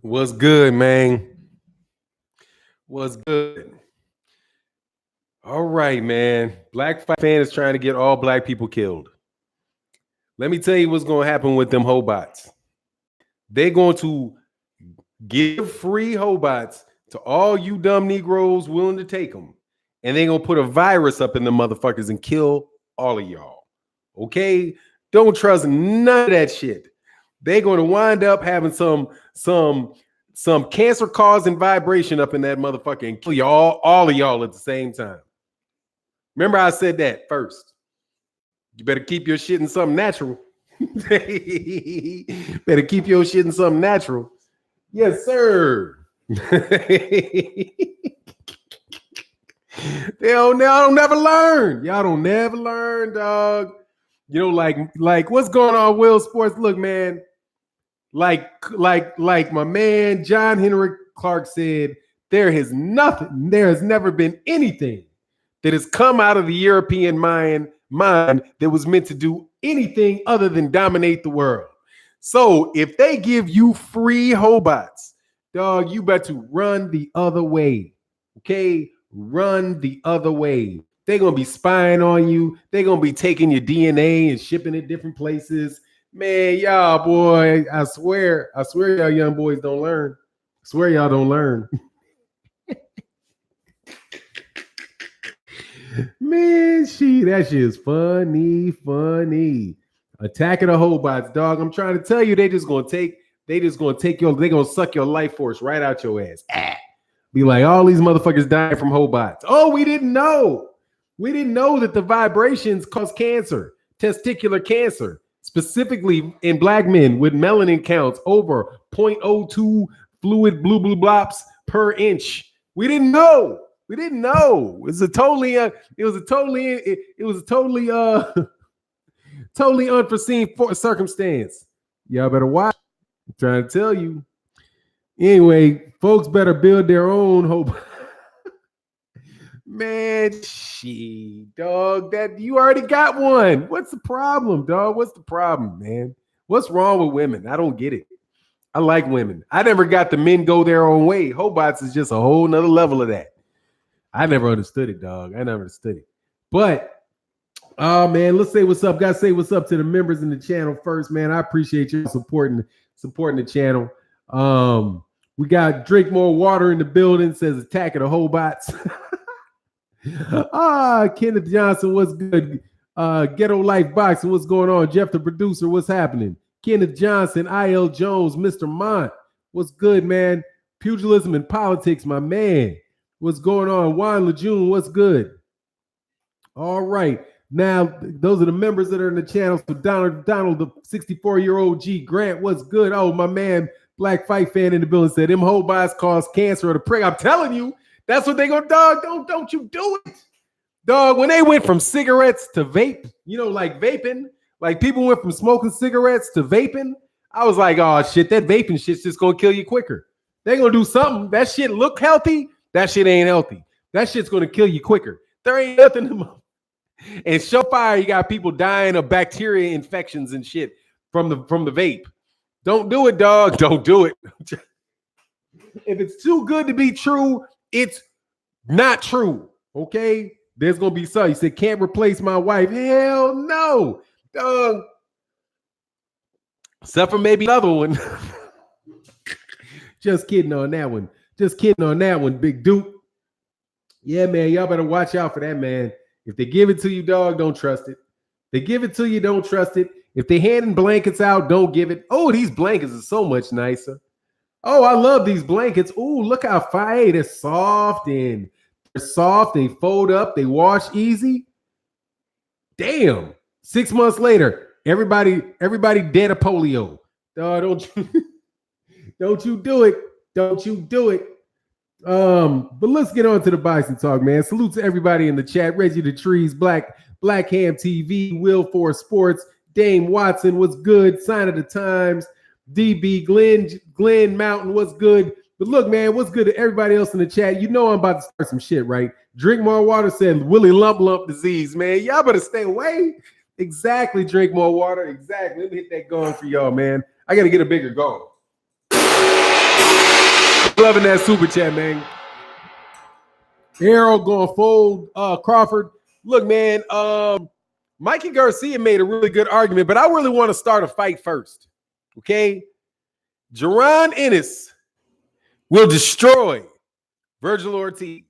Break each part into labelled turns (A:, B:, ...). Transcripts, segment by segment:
A: What's good, man? What's good? All right, man. Black fan is trying to get all black people killed. Let me tell you what's going to happen with them hobots. They're going to give free hobots to all you dumb Negroes willing to take them. And they're going to put a virus up in the motherfuckers and kill all of y'all. Okay? Don't trust none of that shit. They're going to wind up having some cancer causing vibration up in that motherfucker and kill y'all, all of y'all at the same time. Remember I said that first. You better keep your shit in something natural. Better keep your shit in something natural. Yes, sir. Y'all don't never learn. Y'all don't never learn, dog. You know, like what's going on, Will Sports? Look, man. Like my man John Henry Clark said, there has never been anything that has come out of the European mind that was meant to do anything other than dominate the world. So if they give you free hobots, dog, you better run the other way. Okay? Run the other way. They're going to be spying on you. They're going to be taking your DNA and shipping it different places. Man, y'all, boy, I swear y'all young boys don't learn. I swear y'all don't learn. Man, that shit is funny. Attacking the hobots, dog. I'm trying to tell you, they just gonna take your, they gonna suck your life force right out your ass. Be like, all these motherfuckers dying from hobots. Oh, we didn't know. We didn't know that the vibrations cause cancer, testicular cancer, specifically in black men with melanin counts over 0.02 fluid blue blops per inch. We didn't know. We didn't know. It was a totally totally unforeseen circumstance. Y'all better watch. I'm trying to tell you. Anyway, folks better build their own hope. Man, dog, that you already got one. What's the problem, dog? What's the problem, man? What's wrong with women? I don't get it. I like women. I never got the men go their own way. Hobots is just a whole nother level of that. I never understood it, dog. I never understood it. But, man, let's say what's up. Gotta say what's up to the members in the channel first, man. I appreciate you supporting the channel. We got Drink More Water in the building, says attacking the hobots. Kenneth Johnson, what's good? Ghetto Life Boxing, what's going on? Jeff the producer, what's happening? Kenneth Johnson, I.L. Jones, Mr. Mont, what's good, man? Pugilism and Politics, my man. What's going on? Juan Lejeune, what's good? All right. Now, those are the members that are in the channel. So Donald, the 64-year-old G. Grant, what's good? Oh, my man, Black Fight Fan in the building said, them hobots cause cancer or the prick. I'm telling you, that's what they go, dog. Don't you do it. Dog, when they went from cigarettes to vape, you know, like vaping, like people went from smoking cigarettes to vaping. I was like, oh, shit, that vaping shit's just going to kill you quicker. They're going to do something. That shit look healthy. That shit ain't healthy. That shit's going to kill you quicker. There ain't nothing to and show fire, you got people dying of bacteria infections and shit from the vape. Don't do it, dog. Don't do it. If it's too good to be true, it's not true. Okay? There's going to be some. You said, can't replace my wife. Hell no. Dog. Except for maybe another one. Just kidding on that one. Just kidding on that one, Big Duke. Yeah, man, y'all better watch out for that, man. If they give it to you, dog, don't trust it. They give it to you, don't trust it. If they handing blankets out, don't give it. Oh, these blankets are so much nicer. Oh, I love these blankets. Oh, look how fine. They're soft and they're soft. They fold up. They wash easy. Damn. 6 months later, everybody dead of polio. Don't you do it. Don't you do it. But let's get on to the Bison Talk, man. Salute to everybody in the chat. Reggie the Trees, Black Ham TV, Will for Sports, Dame Watson, what's good? Sign of the Times, DB, Glenn Mountain, what's good? But look, man, what's good to everybody else in the chat? You know I'm about to start some shit, right? Drink More Water said Willie Lump disease, man. Y'all better stay away. Exactly. Drink more water. Exactly. Let me hit that going for y'all, man. I got to get a bigger gong. Loving that super chat, man. Errol going fold Crawford. Look, man, Mikey Garcia made a really good argument, but I really want to start a fight first. Okay? Jaron Ennis will destroy Virgil Ortiz.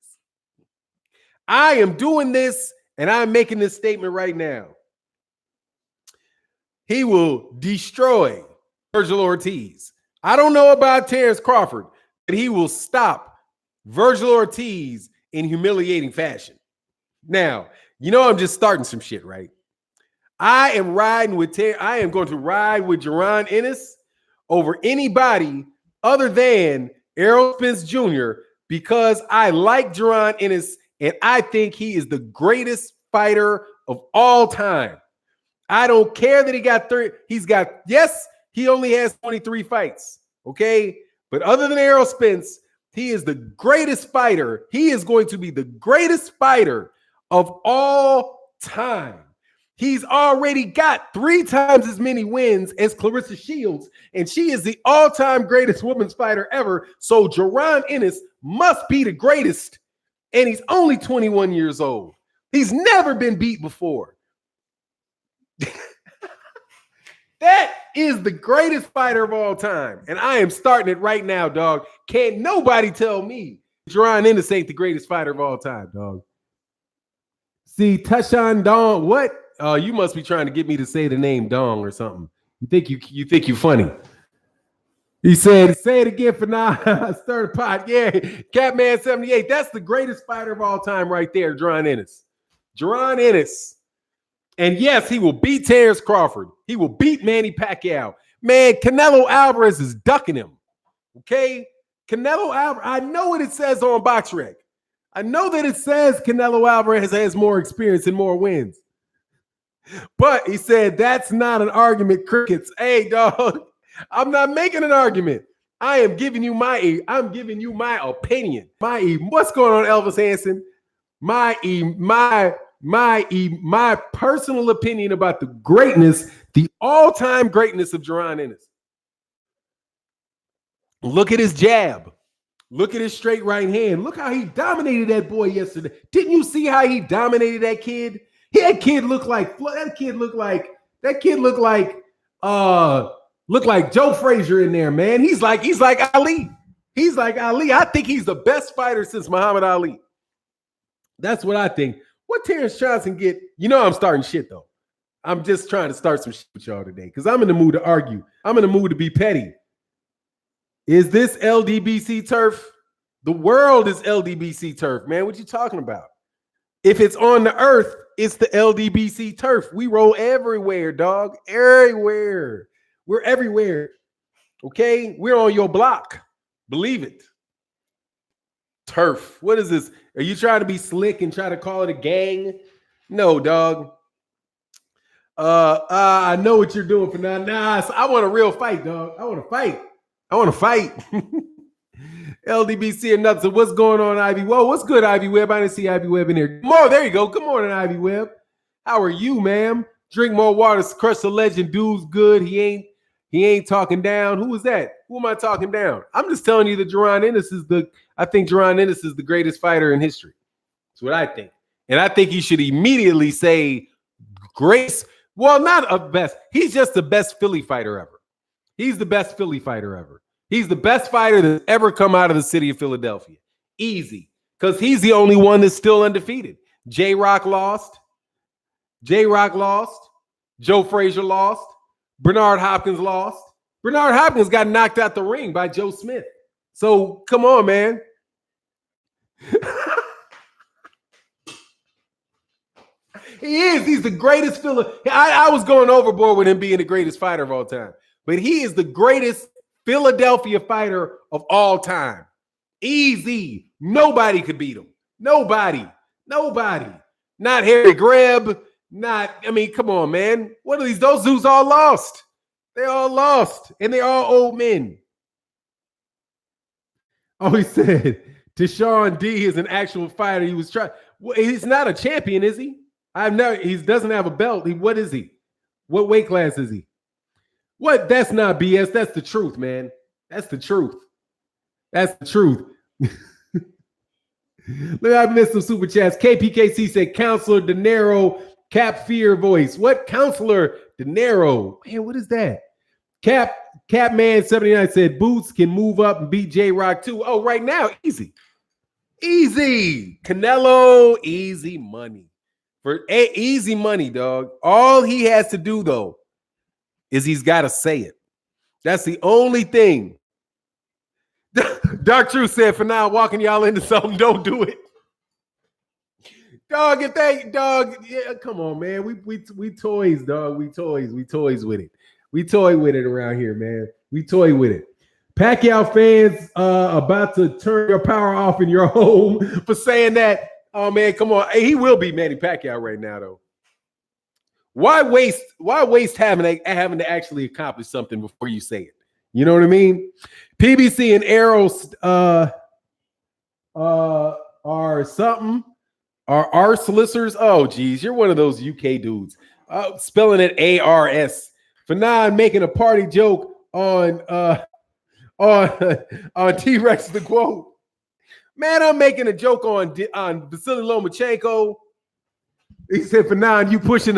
A: I am doing this, and I'm making this statement right now. He will destroy Virgil Ortiz. I don't know about Terrence Crawford, but he will stop Virgil Ortiz in humiliating fashion. Now, you know I'm just starting some shit, right? I am going to ride with Jaron Ennis over anybody other than Errol Spence Jr. because I like Jaron Ennis and I think he is the greatest fighter of all time. I don't care that he got 30. Yes, he only has 23 fights. Okay. But other than Errol Spence, he is the greatest fighter. He is going to be the greatest fighter of all time. He's already got 3 times as many wins as Clarissa Shields, and she is the all-time greatest women's fighter ever. So Jaron Ennis must be the greatest, and he's only 21 years old. He's never been beat before. That is the greatest fighter of all time, and I am starting it right now, dog. Can't nobody tell me Jaron Ennis ain't the greatest fighter of all time, dog. See, Tashan Dong, what? You must be trying to get me to say the name Dong or something. You think you funny. He said, say it again for now. Stir the pot. Yeah, Catman 78. That's the greatest fighter of all time right there, Jaron Ennis. Jaron Ennis. And yes, he will beat Terrence Crawford. He will beat Manny Pacquiao. Man, Canelo Alvarez is ducking him. Okay? Canelo Alvarez, I know what it says on BoxRec. I know that it says Canelo Alvarez has more experience and more wins. But he said that's not an argument, crickets. Hey, dog, I'm not making an argument. I'm giving you my opinion. What's going on, Elvis Hansen? My personal opinion about the greatness, the all-time greatness of Jaron Ennis. Look at his jab. Look at his straight right hand. Look how he dominated that boy yesterday. Didn't you see how he dominated that kid? That kid looked like Joe Frazier in there, man. He's like Ali. He's like Ali. I think he's the best fighter since Muhammad Ali. That's what I think. What Terrence Johnson get? You know I'm starting shit though. I'm just trying to start some shit with y'all today because I'm in the mood to argue. I'm in the mood to be petty. Is this LDBC turf? The world is LDBC turf, man. What you talking about? If it's on the earth, it's the LDBC turf. We roll everywhere, dog. Everywhere. We're everywhere. Okay? We're on your block. Believe it. Turf. What is this? Are you trying to be slick and try to call it a gang? No, dog. I know what you're doing for now. Nah, I want a real fight, dog. I want to fight. LDBC and nothing. So what's going on, Ivy? Whoa, what's good, Ivy Webb? I didn't see Ivy Webb in here. More, there you go. Good morning, Ivy Webb. How are you, ma'am? Drink more water. Crush the legend. Dude's good. He ain't talking down. Who is that? Who am I talking down? I'm just telling you that I think Jaron Ennis is the greatest fighter in history. That's what I think. And I think he should immediately say grace. Well, not a best. He's just the best Philly fighter ever. He's the best Philly fighter ever. He's the best fighter that's ever come out of the city of Philadelphia. Easy. Because he's the only one that's still undefeated. J-Rock lost. Joe Frazier lost. Bernard Hopkins lost. Bernard Hopkins got knocked out the ring by Joe Smith. So, come on, man. He is. He's the greatest I was going overboard with him being the greatest fighter of all time. But he is the greatest Philadelphia fighter of all time. Easy. Nobody could beat him. Nobody. Not Harry Greb. Come on, man. What are these? Those dudes all lost. They all lost. And they're all old men. Oh, he said, Deshaun D is an actual fighter. He was trying. Well, he's not a champion, is he? He doesn't have a belt. What is he? What weight class is he? What? That's not BS. That's the truth, man. That's the truth. That's the truth. Look, I missed some super chats. KPKC said, Counselor De Niro, Cap Fear voice. What? Counselor De Niro? Man, what is that? Capman 79 said, Boots can move up and beat J-Rock too. Oh, right now, easy. Easy. Canelo, easy money. Easy money, dog. All he has to do, though, is he's got to say it. That's the only thing. Dark Truth said, for now, walking y'all into something, don't do it. Dog, yeah, come on, man. We toys, dog. We toys with it. We toy with it around here, man. We toy with it. Pacquiao fans about to turn your power off in your home for saying that. Oh man, come on. He will be Manny Pacquiao right now, though. Why waste having to actually accomplish something before you say it? You know what I mean? PBC and Arrows are something. Are solicitors? Oh, geez, you're one of those UK dudes. Spelling it ARS. For now, making a party joke on T-Rex the quote. Man, I'm making a joke on Vasily Lomachenko. He said, for now, you pushing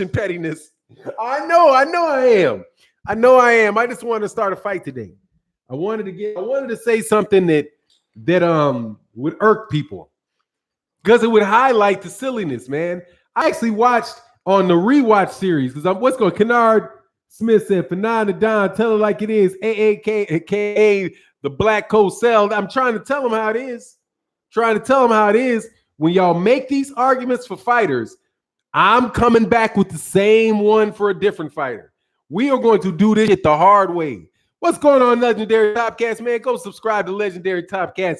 A: pettiness. I know I am. I just wanted to start a fight today. I wanted to say something that would irk people. Because it would highlight the silliness, man. I actually watched on the rewatch series because Kennard Smith said, Fannon Don, tell it like it is, AAK, the Black Coat Cell. I'm trying to tell them how it is. When y'all make these arguments for fighters, I'm coming back with the same one for a different fighter. We are going to do this shit the hard way. What's going on, Legendary Topcast, man? Go subscribe to Legendary Topcast,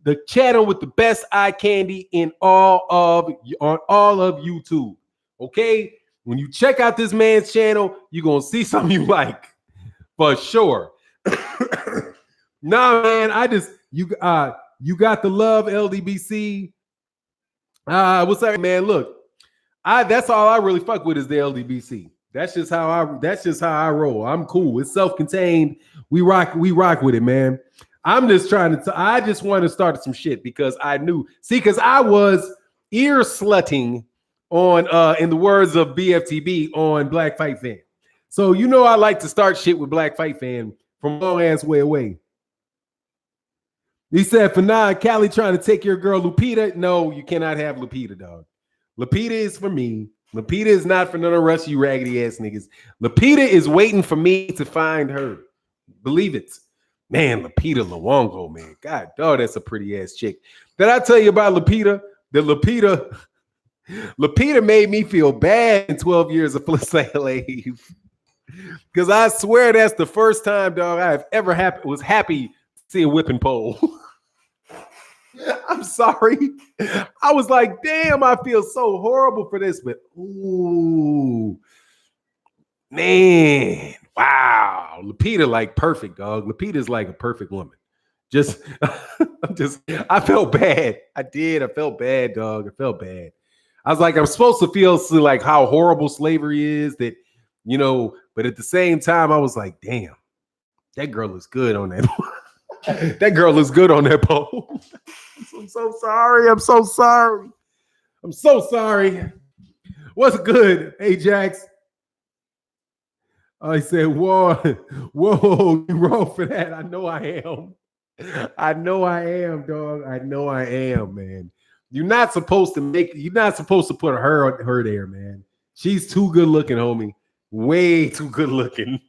A: the channel with the best eye candy on all of YouTube. Okay? When you check out this man's channel, you're gonna see something you like for sure. Nah, man, you got the love, LDBC. What's up, man? Look, that's all I really fuck with is the LDBC. That's just how I roll. I'm cool. It's self-contained. We rock with it, man. I'm just I just want to start some shit because I was ear slutting on, in the words of BFTB, on Black Fight Fan. So I like to start shit with Black Fight Fan from long ass way away. He said, for now, Callie trying to take your girl Lupita. No, you cannot have Lupita, dog. Lupita is for me. Lupita is not for none of the rest of you raggedy ass niggas. Lupita is waiting for me to find her. Believe it. Man, Lupita Luongo, man. God, dog, that's a pretty ass chick. Did I tell you about Lupita? That Lupita made me feel bad in 12 years of slave. Because I swear that's the first time, dog, I have ever was happy to see a whipping pole. I'm sorry. I was like, damn, I feel so horrible for this, but ooh, man. Wow, Lupita like perfect, dog. Lupita's like a perfect woman. I felt bad. I did. I felt bad, dog. I felt bad. I was like, I'm supposed to feel like how horrible slavery is, that, but at the same time, I was like, damn, that girl is good on that. That girl is good on that pole. I'm so sorry. I'm so sorry. What's good, Ajax? I said, whoa, you wrong for that. I know I am. Dog. I know I am, man. You're not supposed to put her there, man. She's too good looking, homie. Way too good looking.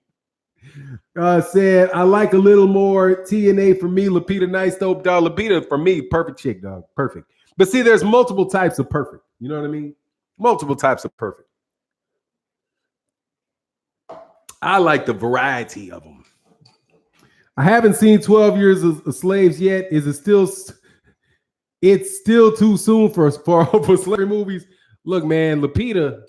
A: Said, I like a little more TNA for me. Lupita, nice dope, dog. Lupita, for me, perfect chick, dog. Perfect. But see, there's multiple types of perfect. You know what I mean? Multiple types of perfect. I like the variety of them. I haven't seen 12 Years of Slaves yet. It's still too soon for slavery movies. Look, man, Lupita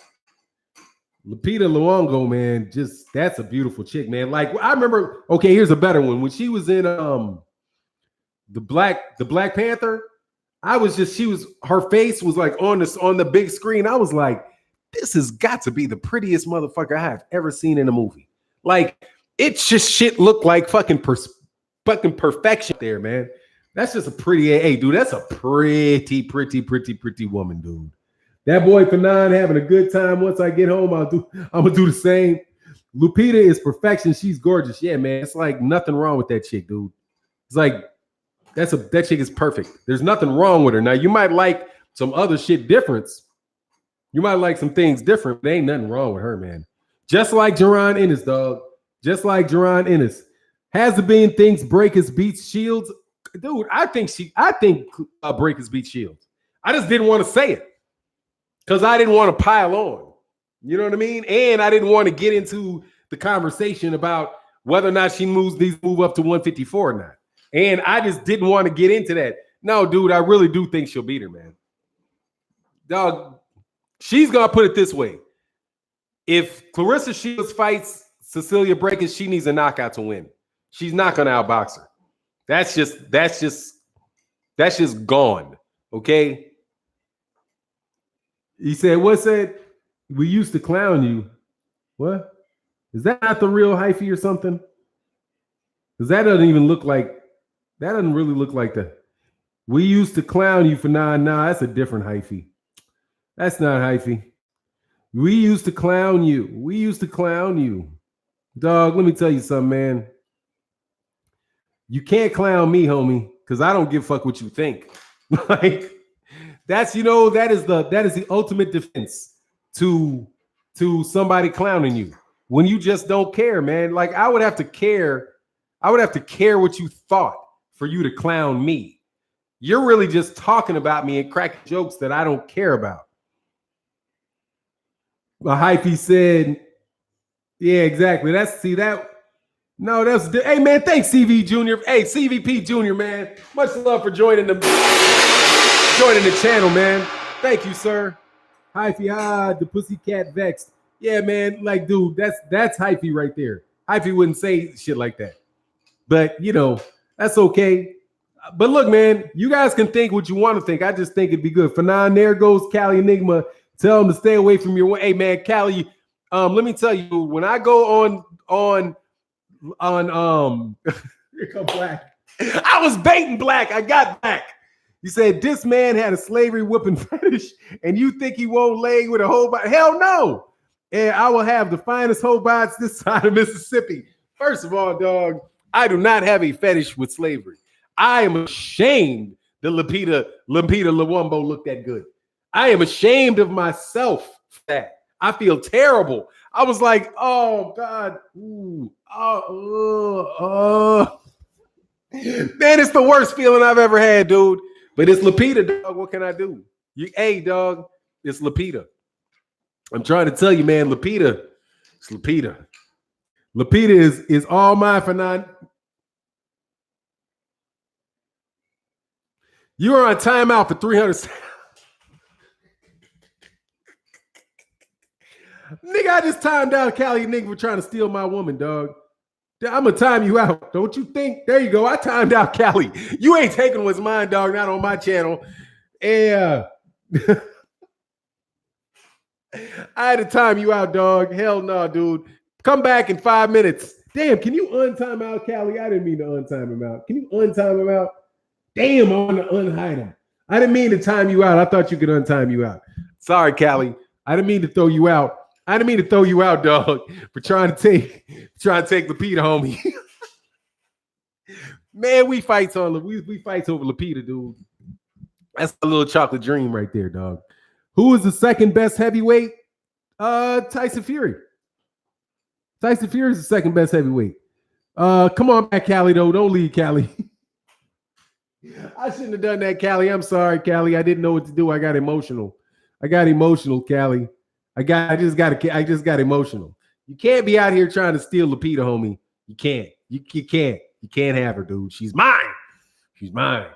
A: Luongo, man, that's a beautiful chick, man. Like, I remember, okay, here's a better one. When she was in the Black Panther, her face was like on the big screen. I was like, this has got to be the prettiest motherfucker I have ever seen in a movie. Like, it's just shit looked like fucking perfection there, man. That's just a pretty, hey, dude, that's a pretty woman, dude. That boy Fannon having a good time. Once I get home, I'm gonna do the same. Lupita is perfection. She's gorgeous. Yeah, man. It's like nothing wrong with that chick, dude. It's like that chick is perfect. There's nothing wrong with her. Now, you might like some other shit difference. You might like some things different, but ain't nothing wrong with her, man. Just like Jaron Ennis, dog. Just like Jaron Ennis. Has the bean thinks Breakers beats Shields. Dude, I think Breakers beat Shields. I just didn't want to say it because I didn't want to pile on. You know what I mean? And I didn't want to get into the conversation about whether or not she move up to 154 or not. And I just didn't want to get into that. No, dude, I really do think she'll beat her, man. Dog, she's going to put it this way. If Clarissa Shields fights Cecilia Breakers, she needs a knockout to win. She's not going to outbox her. That's just gone. Okay. He said, what's that? We used to clown you. What? Is that not the real hyphy or something? Because that doesn't even look like, that doesn't really look like the, we used to clown you for nah, that's a different hyphy. That's not hyphy. We used to clown you. We used to clown you. Dog, let me tell you something, man. You can't clown me, homie, because I don't give a fuck what you think. Like, that's, you know, that is the ultimate defense to somebody clowning you. When you just don't care, man. Like, I would have to care what you thought for you to clown me. You're really just talking about me and cracking jokes that I don't care about. Hyphy said, yeah, exactly. Hey, man, thanks, CV Jr. Hey, CVP Jr., man. Much love for joining the channel, man. Thank you, sir. Hyphy, the pussycat vexed. Yeah, man, like, dude, that's Hyphy right there. Hyphy wouldn't say shit like that. But, you know, that's okay. But look, man, you guys can think what you want to think. I just think it'd be good. For now, there goes Cali Enigma. Tell him to stay away from your way. Hey, man, Cali, let me tell you, when I go on here come Black. I was baiting Black. I got Black. You said this man had a slavery whipping fetish, and you think he won't lay with a whole body? Hell no. And I will have the finest hobots this side of Mississippi. First of all, dog, I do not have a fetish with slavery. I am ashamed that Lupita Luwumbo looked that good. I am ashamed of myself for that. I feel terrible. I was like, oh, God. Ooh, man, it's the worst feeling I've ever had, dude. But it's Lupita, dog. What can I do? Hey, dog, it's Lupita. I'm trying to tell you, man, Lupita. It's Lupita. Lupita is all mine for nine. You are on timeout for 300 seconds. Nigga, I just timed out Cali nigga for trying to steal my woman, dog. I'm gonna time you out. Don't you think? There you go. I timed out Cali. You ain't taking what's mine, dog. Not on my channel. Yeah. I had to time you out, dog. Hell no, dude. Come back in 5 minutes. Damn, can you untime out Cali? I didn't mean to untime him out. Can you untime him out? Damn, I want to unhide him. I didn't mean to time you out. I thought you could untime you out. Sorry, Cali. I didn't mean to throw you out. I didn't mean to throw you out, dog, for trying to take Lupita, homie. Man, we fight over Lupita, dude. That's a little chocolate dream right there, dog. Who is the second best heavyweight? Tyson Fury. Tyson Fury is the second best heavyweight. Come on back, Cali, though. Don't leave, Cali. I shouldn't have done that, Cali. I'm sorry, Cali. I didn't know what to do. I got emotional, Cali. I just got emotional. You can't be out here trying to steal Lupita, homie. You can't. You can't. You can't have her, dude. She's mine. She's mine.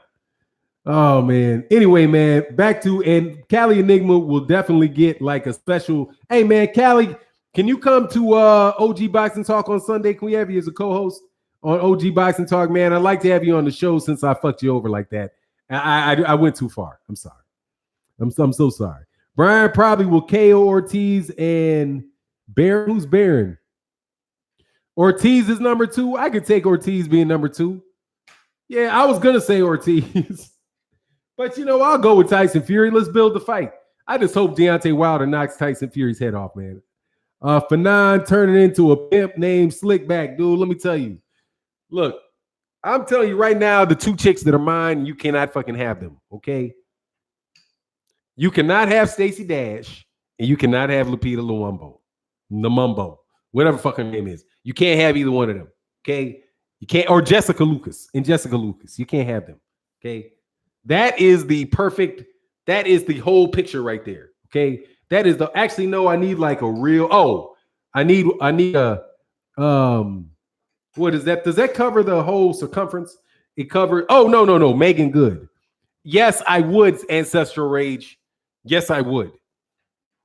A: Oh, man. Anyway, man, back to, and Cali Enigma will definitely get like a special. Hey, man, Cali, can you come to OG Boxing Talk on Sunday? Can we have you as a co-host on OG Boxing Talk, man? I'd like to have you on the show since I fucked you over like that. I went too far. I'm sorry. I'm so sorry. Brian probably will KO Ortiz and Baron. Who's Baron? Ortiz is number 2. I could take Ortiz being number 2. Yeah, I was gonna say Ortiz, but I'll go with Tyson Fury. Let's build the fight. I just hope Deontay Wilder knocks Tyson Fury's head off, man. Fannon turning into a pimp named Slickback, dude. Let me tell you. Look, I'm telling you right now, the 2 chicks that are mine, you cannot fucking have them, okay? You cannot have Stacey Dash, and you cannot have Lupita Nyong'o, whatever fucking name is. You can't have either one of them, okay? You can't, or Jessica Lucas. You can't have them, okay? That is the whole picture right there, okay? That is actually, no, I need like a real, I need a, what is that? Does that cover the whole circumference? It covered, no, Megan Good. Yes, I would, Ancestral Rage. Yes, I would.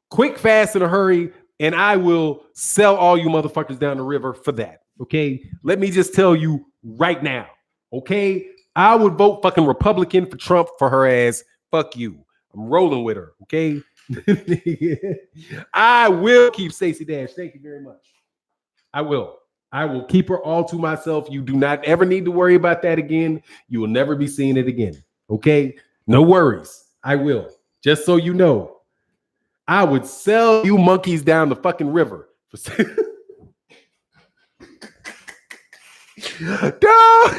A: Quick, fast, in a hurry, and I will sell all you motherfuckers down the river for that, okay? Let me just tell you right now, okay? I would vote fucking Republican for Trump for her ass. Fuck you. I'm rolling with her, okay? I will keep Stacey Dash. Thank you very much. I will keep her all to myself. You do not ever need to worry about that again. You will never be seeing it again, okay? No worries. I will. Just so you know, I would sell you monkeys down the fucking river. Dog,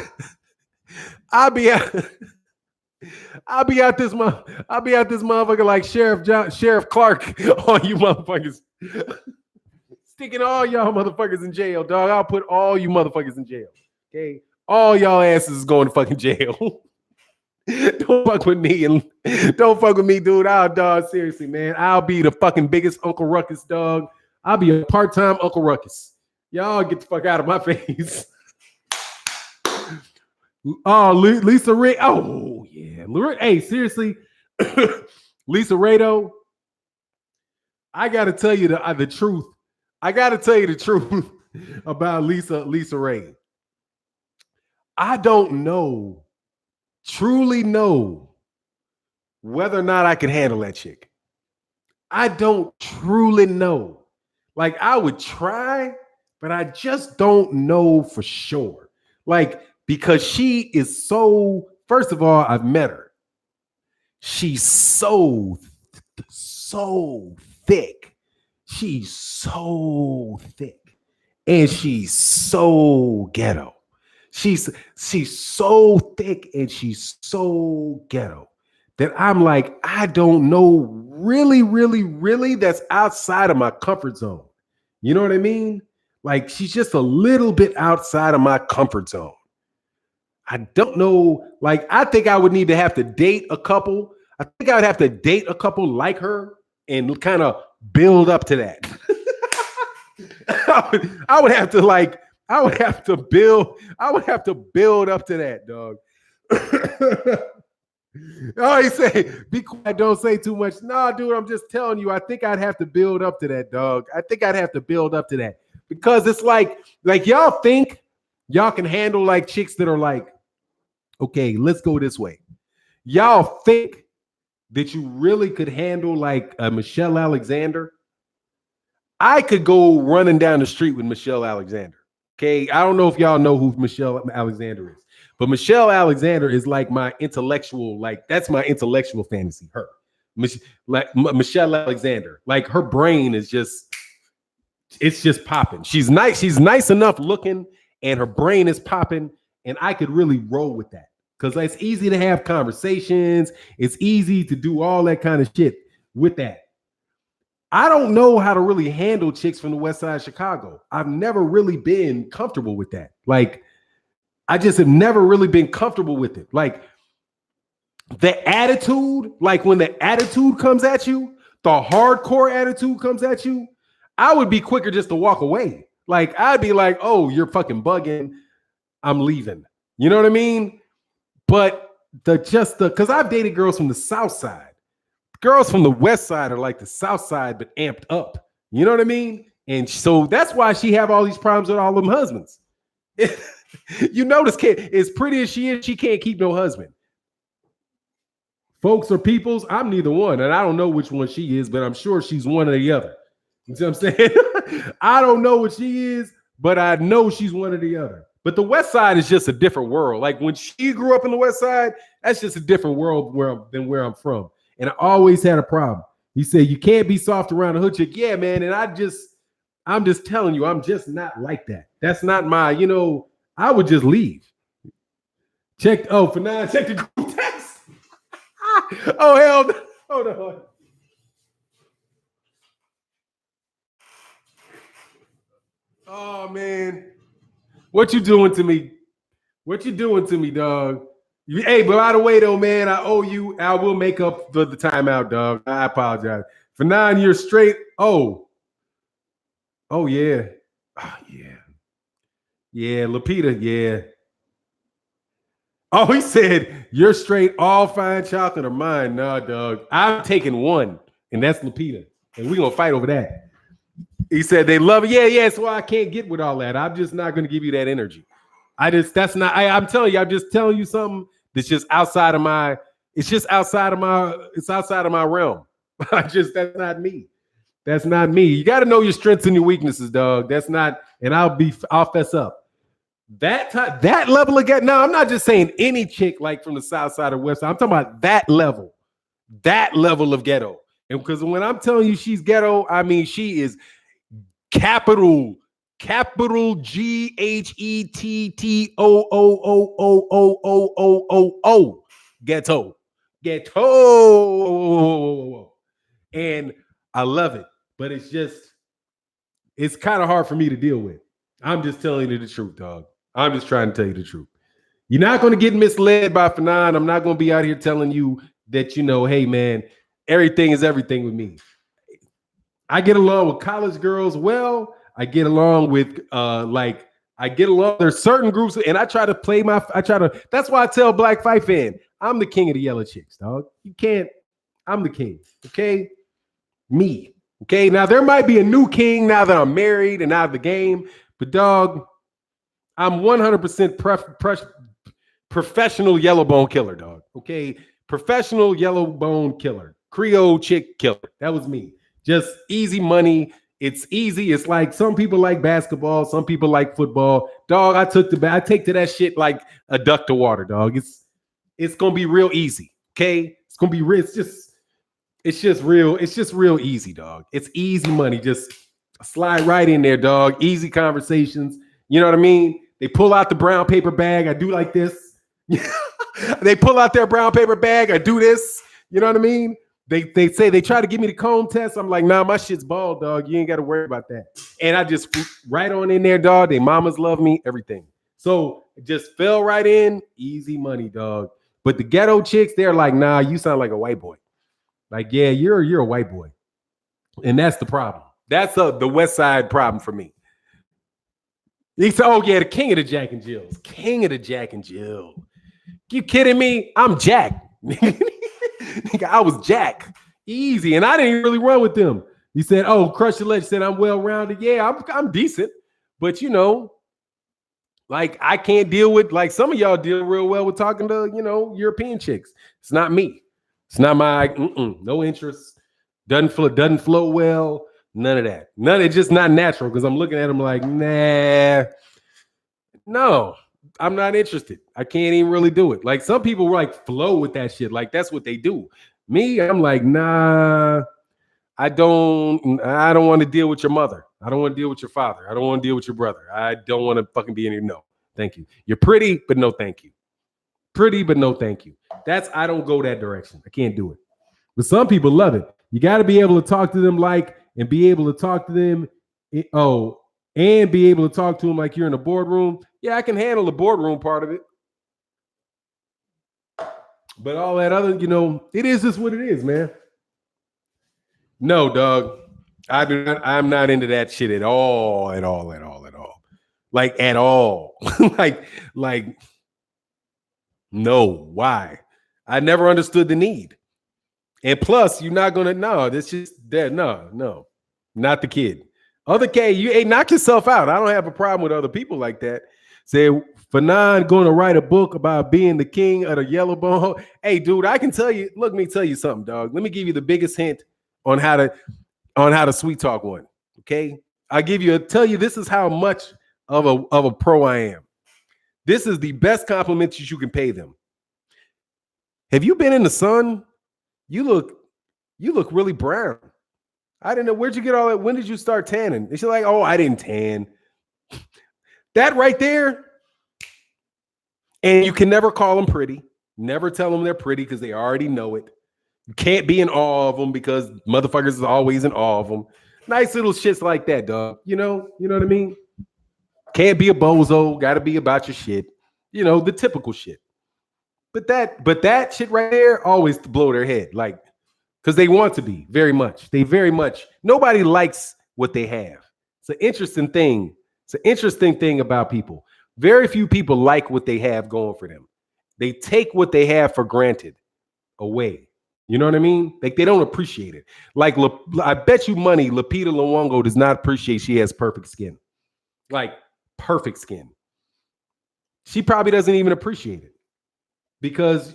A: I'll be out this motherfucker like Sheriff Clark on you motherfuckers. Sticking all y'all motherfuckers in jail, dog. I'll put all you motherfuckers in jail. Okay? All y'all asses is going to fucking jail. Don't fuck with me, dude. Dog, seriously, man. I'll be the fucking biggest Uncle Ruckus, dog. I'll be a part-time Uncle Ruckus. Y'all get the fuck out of my face. Oh, Lisa Ray. Oh, yeah. Hey, seriously. Lisa Rado. I gotta tell you the truth. I gotta tell you the truth about Lisa Ray. I don't truly know whether or not I can handle that chick. I don't truly know. Like, I would try, but I just don't know for sure. Like, because she is so, first of all, I've met her. She's so thick. She's so thick. And she's so ghetto. She's so thick and she's so ghetto that I'm like, I don't know really that's outside of my comfort zone. You know what I mean? Like, she's just a little bit outside of my comfort zone. I don't know. Like, I think I would need to have to date a couple. I think I would have to date a couple like her and kind of build up to that. I would have to build up to that, dog. Oh, he say, be quiet, don't say too much. Nah, dude, I'm just telling you, I think I'd have to build up to that, dog. I think I'd have to build up to that. Because it's like y'all think y'all can handle like chicks that are like, okay, let's go this way. Y'all think that you really could handle like a Michelle Alexander? I could go running down the street with Michelle Alexander. Okay, I don't know if y'all know who Michelle Alexander is, but Michelle Alexander is like my intellectual, like that's my intellectual fantasy. Her, Michelle Alexander, like her brain is just, it's just popping. She's nice enough looking, and her brain is popping, and I could really roll with that because it's easy to have conversations. It's easy to do all that kind of shit with that. I don't know how to really handle chicks from the West Side of Chicago. I've never really been comfortable with that. Like, I just have never really been comfortable with it. Like, the attitude, like when the attitude comes at you, the hardcore attitude comes at you, I would be quicker just to walk away. Like, I'd be like, oh, you're fucking bugging. I'm leaving. You know what I mean? But because I've dated girls from the South Side. Girls from the West Side are like the South Side, but amped up. You know what I mean? And so that's why she have all these problems with all them husbands. You notice, as pretty as she is, she can't keep no husband. Folks or peoples, I'm neither one. And I don't know which one she is, but I'm sure she's one or the other. You see what I'm saying? I don't know what she is, but I know she's one or the other. But the West Side is just a different world. Like when she grew up in the West Side, that's just a different world than where I'm from. And I always had a problem. He said, you can't be soft around a hood chick. Yeah, man. And I'm just telling you, I'm just not like that. That's not my, I would just leave. Check the group text. Oh, hell no. Hold on. Oh, man. What you doing to me? What you doing to me, dog? Hey, but by the way, though, man, I owe you. I will make up for the timeout, dog. I apologize. For 9 years straight. Oh, yeah. Oh, yeah. Yeah, Lupita, yeah. Oh, he said, you're straight, all fine chocolate or mine. Nah, dog. I'm taking one, and that's Lupita. And we're going to fight over that. He said they love it. Yeah, that's why I can't get with all that. I'm just not going to give you that energy. I'm telling you, I'm just telling you something that's just outside of my realm. That's not me. That's not me. You got to know your strengths and your weaknesses, dog. That's not, and I'll fess up. That level of ghetto. No, I'm not just saying any chick like from the South Side or West Side. I'm talking about that level of ghetto. And because when I'm telling you she's ghetto, I mean she is capital GHETTOOOOOOOOOOO ghetto. And I love it, but it's kind of hard for me to deal with. I'm just telling you the truth, dog. I'm just trying to tell you the truth. You're not going to get misled by Fannon. I'm not going to be out here telling you that, hey, man, everything is everything with me. I get along with college girls well. I get along with there's certain groups, and that's why I tell Black Fight Fan, I'm the king of the yellow chicks, dog. I'm the king, okay? Me, okay? Now, there might be a new king now that I'm married and out of the game, but dog, I'm 100% professional yellow bone killer, dog, okay? Professional yellow bone killer, Creole chick killer. That was me. Just easy money. It's easy. It's like some people like basketball, some people like football. Dog, I take to that shit like a duck to water, dog. It's gonna be real easy. Okay. It's gonna be real. It's just real easy, dog. It's easy money. Just slide right in there, dog. Easy conversations. You know what I mean? They pull out the brown paper bag. I do like this. They pull out their brown paper bag. I do this. You know what I mean? They say they try to give me the comb test. I'm like, nah, my shit's bald, dog. You ain't got to worry about that. And I just right on in there, dog. They mamas love me, everything. So it just fell right in. Easy money, dog. But the ghetto chicks, they're like, nah, you sound like a white boy. Like, yeah, you're a white boy. And that's the problem. That's the West Side problem for me. He said, oh, yeah, the king of the Jack and Jills. King of the Jack and Jill. You kidding me? I'm Jack. I was Jack. Easy. And I didn't really run with them. He said, oh, Crush the Legend said I'm well-rounded. Yeah, I'm decent. But, like I can't deal with, like some of y'all deal real well with talking to, European chicks. It's not me. It's not my, no interest. Doesn't flow well. None of that. It's just not natural because I'm looking at them like, nah, no, I'm not interested. I can't even really do it. Like some people like flow with that shit. Like that's what they do. Me, I'm like, nah, I don't want to deal with your mother. I don't want to deal with your father. I don't want to deal with your brother. I don't want to fucking be in here. No, thank you. You're pretty, but no, thank you. Pretty, but no, thank you. I don't go that direction. I can't do it. But some people love it. You got to be able to talk to them and be able to talk to them. And be able to talk to them like you're in a boardroom. Yeah, I can handle the boardroom part of it. But all that other, it is just what it is, man. No, dog. I'm not into that shit at all. Like at all. like, no, why? I never understood the need. And plus, you're not gonna this just there. No, not the kid. Other K, you knock yourself out. I don't have a problem with other people like that. Say Fannon going to write a book about being the king of the yellow bone. Hey, dude, I can tell you. Look, let me tell you something, dog. Let me give you the biggest hint on how to sweet talk one. Okay, tell you this is how much of a pro I am. This is the best compliment you can pay them. Have you been in the sun? You look really brown. I didn't know. Where'd you get all that? When did you start tanning? And she's like, oh, I didn't tan. That right there. And you can never call them pretty. Never tell them they're pretty because they already know it. You can't be in awe of them because motherfuckers is always in awe of them. Nice little shits like that, dog. You know what I mean? Can't be a bozo. Got to be about your shit. You know, the typical shit. But that shit right there always blow their head. Like, because they want to be very much. Nobody likes what they have. It's an interesting thing. It's an interesting thing about people. Very few people like what they have going for them. They take what they have for granted away. You know what I mean? Like they don't appreciate it. Like I bet you money Lupita Nyong'o does not appreciate she has perfect skin. Like perfect skin. She probably doesn't even appreciate it. Because,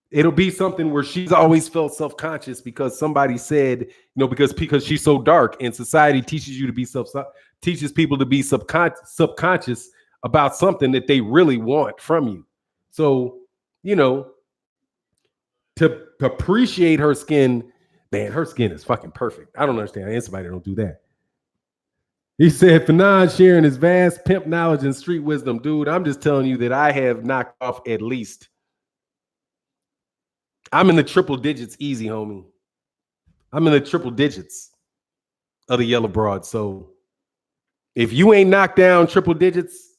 A: it'll be something where she's always felt self-conscious because somebody said, because she's so dark and society teaches people to be subconscious about something that they really want from you. So, to appreciate her skin, man, her skin is fucking perfect. I don't understand. I ain't somebody that don't do that. He said, Fannon sharing his vast pimp knowledge and street wisdom. Dude, I'm just telling you that I have knocked off at least. I'm in the triple digits easy, homie. I'm in the triple digits of the yellow broad. So if you ain't knocked down triple digits,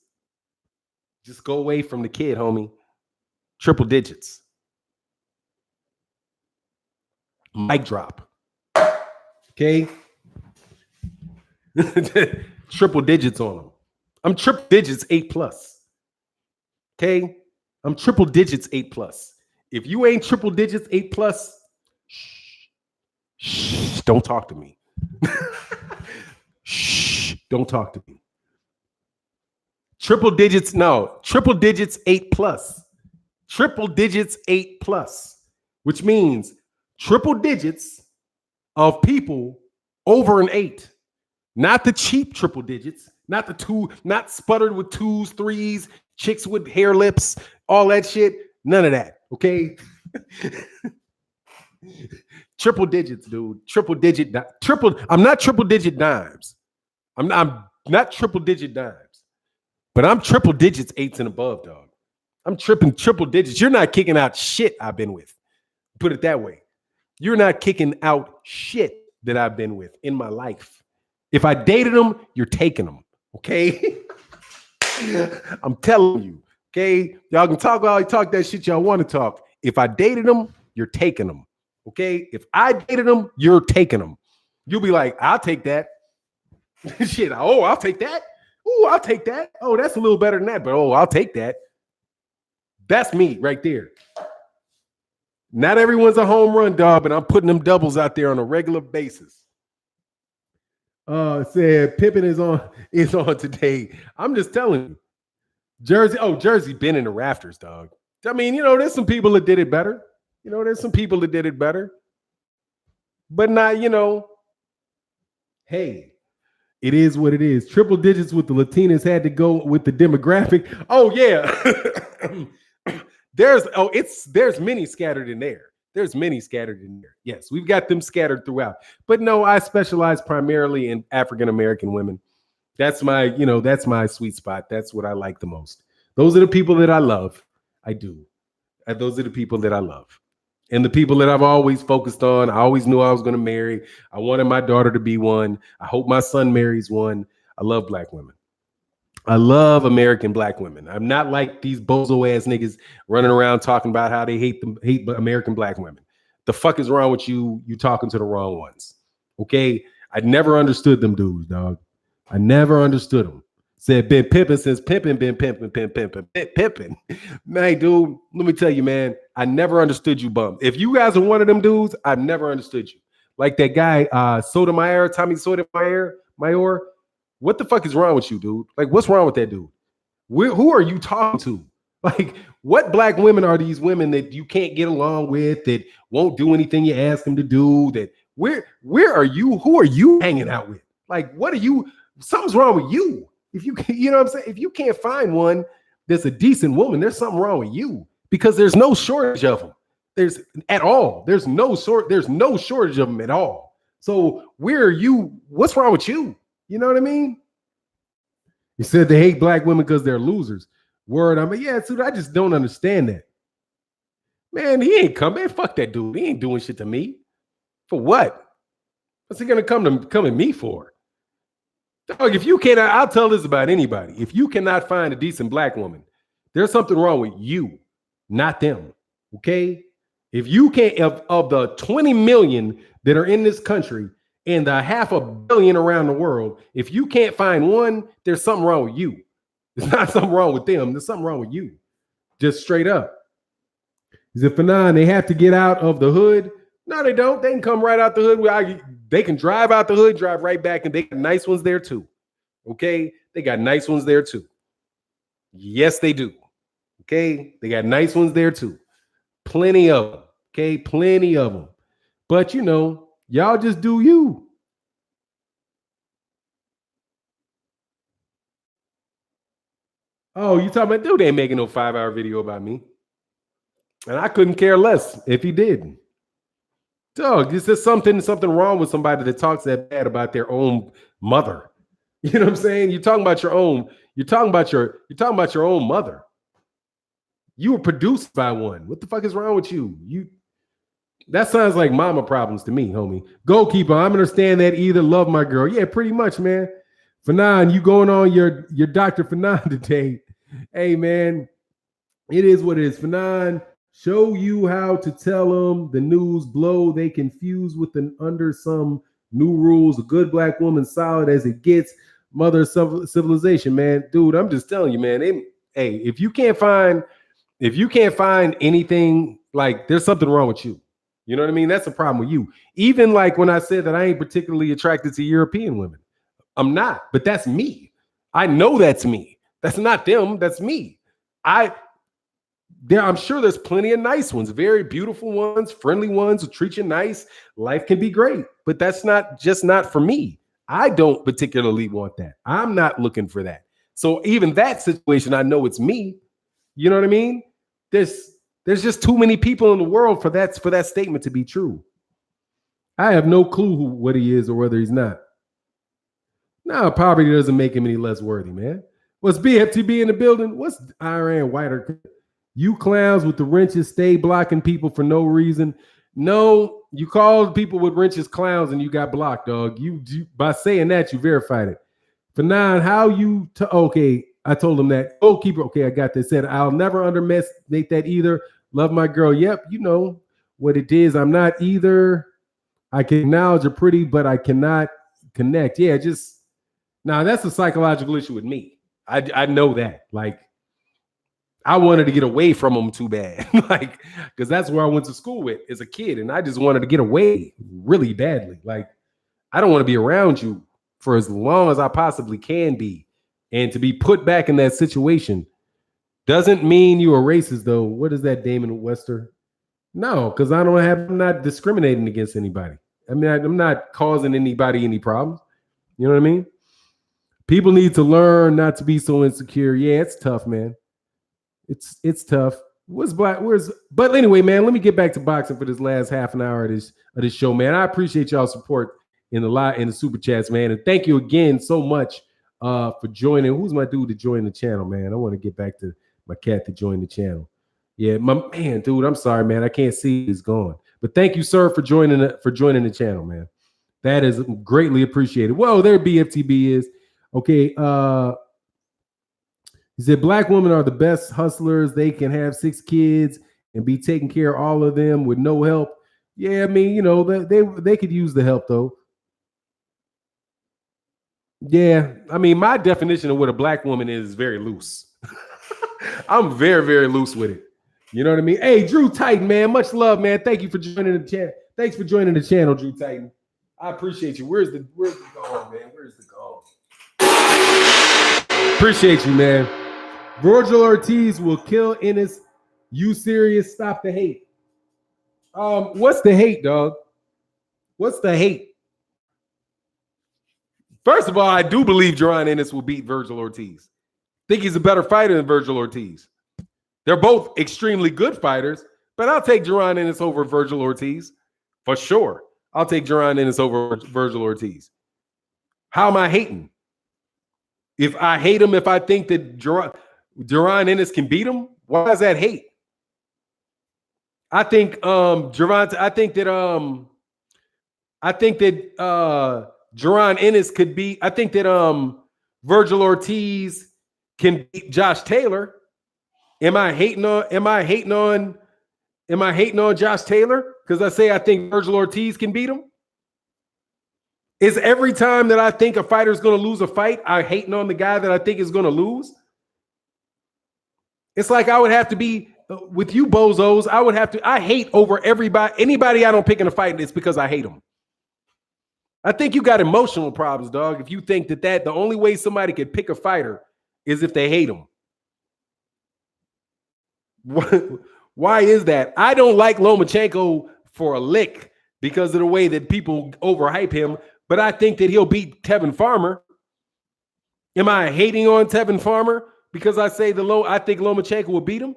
A: just go away from the kid, homie. Triple digits. Mic drop. Okay? Triple digits on them. I'm triple digits 8+. Okay? I'm triple digits 8+. If you ain't triple digits 8+, shh, don't talk to me. Shh, don't talk to me. Triple digits 8+. Triple digits 8+, which means triple digits of people over an 8. Not the cheap triple digits, not the 2, not sputtered with 2s, 3s, chicks with hair lips, all that shit. None of that, okay? Triple digits, dude. I'm not triple digit dimes. I'm not triple digit dimes, but I'm triple digits 8s and above, dog. I'm tripping triple digits. You're not kicking out shit I've been with. Put it that way. You're not kicking out shit that I've been with in my life. If I dated them, you're taking them, okay? I'm telling you, okay? Y'all can talk that shit y'all want to talk. If I dated them, you're taking them, okay? If I dated them, you're taking them. You'll be like, I'll take that. Shit, I'll take that. Oh, I'll take that. Oh, that's a little better than that, but I'll take that. That's me right there. Not everyone's a home run, dog, but I'm putting them doubles out there on a regular basis. Said Pippin is on today. I'm just telling you. Jersey been in the rafters, dog. I mean, there's some people that did it better. But not, hey, it is what it is. Triple digits with the Latinas had to go with the demographic. Oh, yeah. There's many scattered in there. Yes, we've got them scattered throughout. But no, I specialize primarily in African-American women. That's my sweet spot. That's what I like the most. Those are the people that I love. I do. Those are the people that I love. And the people that I've always focused on. I always knew I was going to marry. I wanted my daughter to be one. I hope my son marries one. I love black women. I love American black women. I'm not like these bozo ass niggas running around talking about how they hate American black women. The fuck is wrong with you? You talking to the wrong ones. Okay? I never understood them dudes, dog. I never understood them. Said been pimping since pimping, been pimping. Man, dude, let me tell you, man, I never understood you bum. If you guys are one of them dudes, I never understood you. Like that guy, Tommy Sotomayor, what the fuck is wrong with you, dude? Like, what's wrong with that dude? Who are you talking to? Like, what black women are these women that you can't get along with, that won't do anything you ask them to do? That where are you? Who are you hanging out with? Like, what are you? Something's wrong with you. If you you know what I'm saying? If you can't find one that's a decent woman, there's something wrong with you, because there's no shortage of them. There's no shortage of them at all. So where are you? What's wrong with you? You know what I mean? He said they hate black women because they're losers. Word, I mean, yeah, dude, I just don't understand that. Man, he ain't coming. Man, fuck that dude. He ain't doing shit to me. For what? What's he gonna come at me for? Dog, if you cannot, I'll tell this about anybody. If you cannot find a decent black woman, there's something wrong with you, not them. Okay? If you can't, of the 20 million that are in this country and the 500 million around the world, if you can't find one, there's something wrong with you. There's not something wrong with them. There's something wrong with you. Just straight up. Is it Fannon? They have to get out of the hood? No, they don't. They can come right out the hood. They can drive out the hood, drive right back, and they got nice ones there too. Okay? They got nice ones there too. Yes, they do. Okay? They got nice ones there too. Plenty of them. Okay? Plenty of them. But, you know, y'all just do you. Oh, you talking about, dude ain't making no 5-hour video about me. And I couldn't care less if he did. Dog, is there something wrong with somebody that talks that bad about their own mother? You know what I'm saying? You're talking about your own mother. You were produced by one. What the fuck is wrong with you? That sounds like mama problems to me, homie. Goalkeeper, I'm understand that either. Love my girl. Yeah, pretty much, man. Fannon, you going on your Dr. Fannon today. Hey, man, it is what it is. Fannon, show you how to tell them the news blow. They confused with under some new rules. A good black woman, solid as it gets. Mother of civilization, man. Dude, I'm just telling you, man. If you can't find anything, like, there's something wrong with you. You know what I mean? That's a problem with you. Even like when I said that I ain't particularly attracted to European women. I'm not, but that's me. I know that's me. That's not them. That's me. I'm sure there's plenty of nice ones, very beautiful ones, friendly ones who treat you nice. Life can be great, but that's not for me. I don't particularly want that. I'm not looking for that. So even that situation, I know it's me. You know what I mean? There's just too many people in the world for that statement to be true. I have no clue what he is or whether he's not. No, poverty doesn't make him any less worthy, man. What's BFTB in the building? What's Iran Whiter? You clowns with the wrenches stay blocking people for no reason. No, you called people with wrenches clowns and you got blocked, dog. You by saying that, you verified it. Fannon, how you okay, I told him that. Goalkeeper, okay, I got this. Said, I'll never underestimate that either. Love my girl. Yep, you know what it is. I'm not either. I can acknowledge you're pretty, but I cannot connect. Yeah, that's a psychological issue with me. I know that. Like, I wanted to get away from them too bad. Like, because that's where I went to school with as a kid. And I just wanted to get away really badly. Like, I don't want to be around you for as long as I possibly can be. And to be put back in that situation doesn't mean you are racist, though. What is that, Damon Wester? No, because I'm not discriminating against anybody. I mean, I'm not causing anybody any problems. You know what I mean? People need to learn not to be so insecure. Yeah, it's tough, man. It's tough. But anyway, man, let me get back to boxing for this last half an hour of this show, man. I appreciate y'all's support in the super chats, man. And thank you again so much for joining. Who's my dude to join the channel, man? I want to get back to my cat to join the channel. Yeah, my man, dude, I'm sorry, man. I can't see he's gone. But thank you, sir, for joining the channel, man. That is greatly appreciated. Whoa, there BFTB is. Okay, he said black women are the best hustlers. They can have 6 kids and be taking care of all of them with no help. Yeah, I mean, you know, they could use the help though. Yeah, I mean, my definition of what a black woman is very loose. I'm very, very loose with it. You know what I mean? Hey, Drew Titan, man, much love, man. Thank you for joining the channel. Thanks for joining the channel, Drew Titan. I appreciate you. Where's the gong, man? Where's the gong? Appreciate you, man. Virgil Ortiz will kill Ennis. You serious? Stop the hate. What's the hate, dog? What's the hate? First of all, I do believe Jaron Ennis will beat Virgil Ortiz. Think he's a better fighter than Virgil Ortiz. They're both extremely good fighters, but I'll take Jaron Ennis over Virgil Ortiz for sure. I'll take Jaron Ennis over Virgil Ortiz. How am I hating? If I hate him, if I think that Jaron Ennis can beat him, why is that hate? I think Jaron Ennis could beat. I think that Virgil Ortiz can beat Josh Taylor. Am I hating on Josh Taylor because I say I think Virgil Ortiz can beat him? Is every time that I think a fighter is going to lose a fight, I hating on the guy that I think is going to lose? It's like I would have to be with you bozos. I hate over anybody I don't pick in a fight. It's because I hate them. I think you got emotional problems, dog. If you think that the only way somebody could pick a fighter is if they hate him. Why is that? I don't like Lomachenko for a lick because of the way that people overhype him, but I think that he'll beat Tevin Farmer. Am I hating on Tevin Farmer because I say I think Lomachenko will beat him?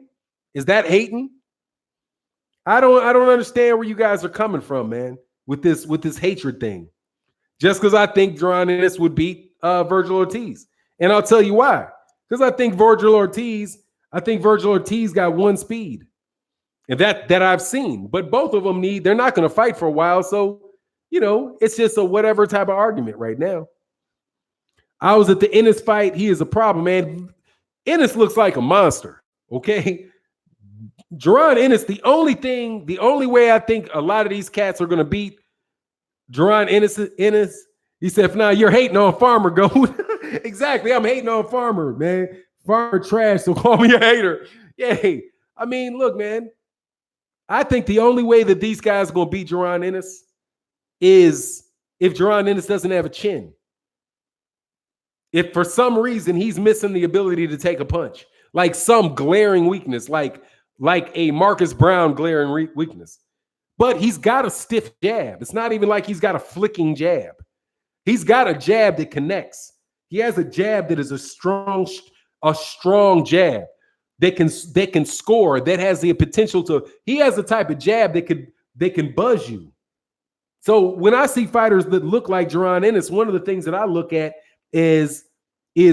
A: Is that hating? I don't understand where you guys are coming from, man, with this hatred thing. Just because I think Jaron Ennis would beat Virgil Ortiz. And I'll tell you why. Because I think Virgil Ortiz got one speed. And that I've seen. But both of them they're not going to fight for a while. So, it's just a whatever type of argument right now. I was at the Ennis fight. He is a problem, man. Ennis looks like a monster. Okay. Jaron Ennis, the only way I think a lot of these cats are going to beat Jaron Ennis, he said, if not, you're hating on Farmer, go. Exactly. I'm hating on Farmer, man. Farmer trash, so call me a hater. Yay. I mean, look, man. I think the only way that these guys are going to beat Jaron Ennis is if Jaron Ennis doesn't have a chin. If for some reason he's missing the ability to take a punch, like some glaring weakness, like a Marcus Brown glaring weakness. But he's got a stiff jab. It's not even like he's got a flicking jab. He's got a jab that connects. He has a jab that is a strong jab that can score, that has the potential to. He has the type of jab that can buzz you. So when I see fighters that look like Jaron Ennis, one of the things that I look at is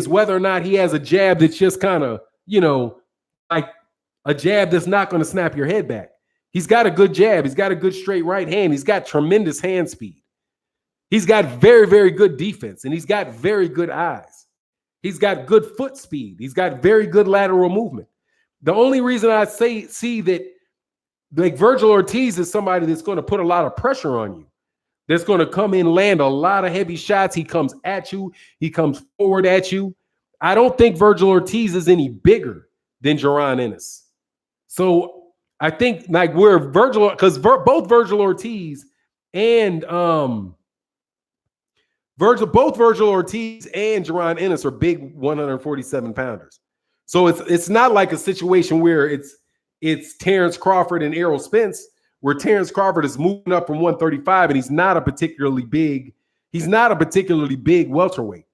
A: whether or not he has a jab that's just kind of, like a jab that's not going to snap your head back. He's got a good jab. He's got a good straight right hand. He's got tremendous hand speed. He's got very, very good defense, and he's got very good eyes. He's got good foot speed. He's got very good lateral movement. The only reason I see that like Virgil Ortiz is somebody that's going to put a lot of pressure on you, that's going to come in, land a lot of heavy shots. He comes at you. He comes forward at you. I don't think Virgil Ortiz is any bigger than Jaron Ennis. So I think like where Virgil, because both Virgil Ortiz and Virgil Ortiz and Jaron Ennis are big 147 pounders. So it's not like a situation where it's Terrence Crawford and Errol Spence, where Terrence Crawford is moving up from 135 and he's not a particularly big welterweight,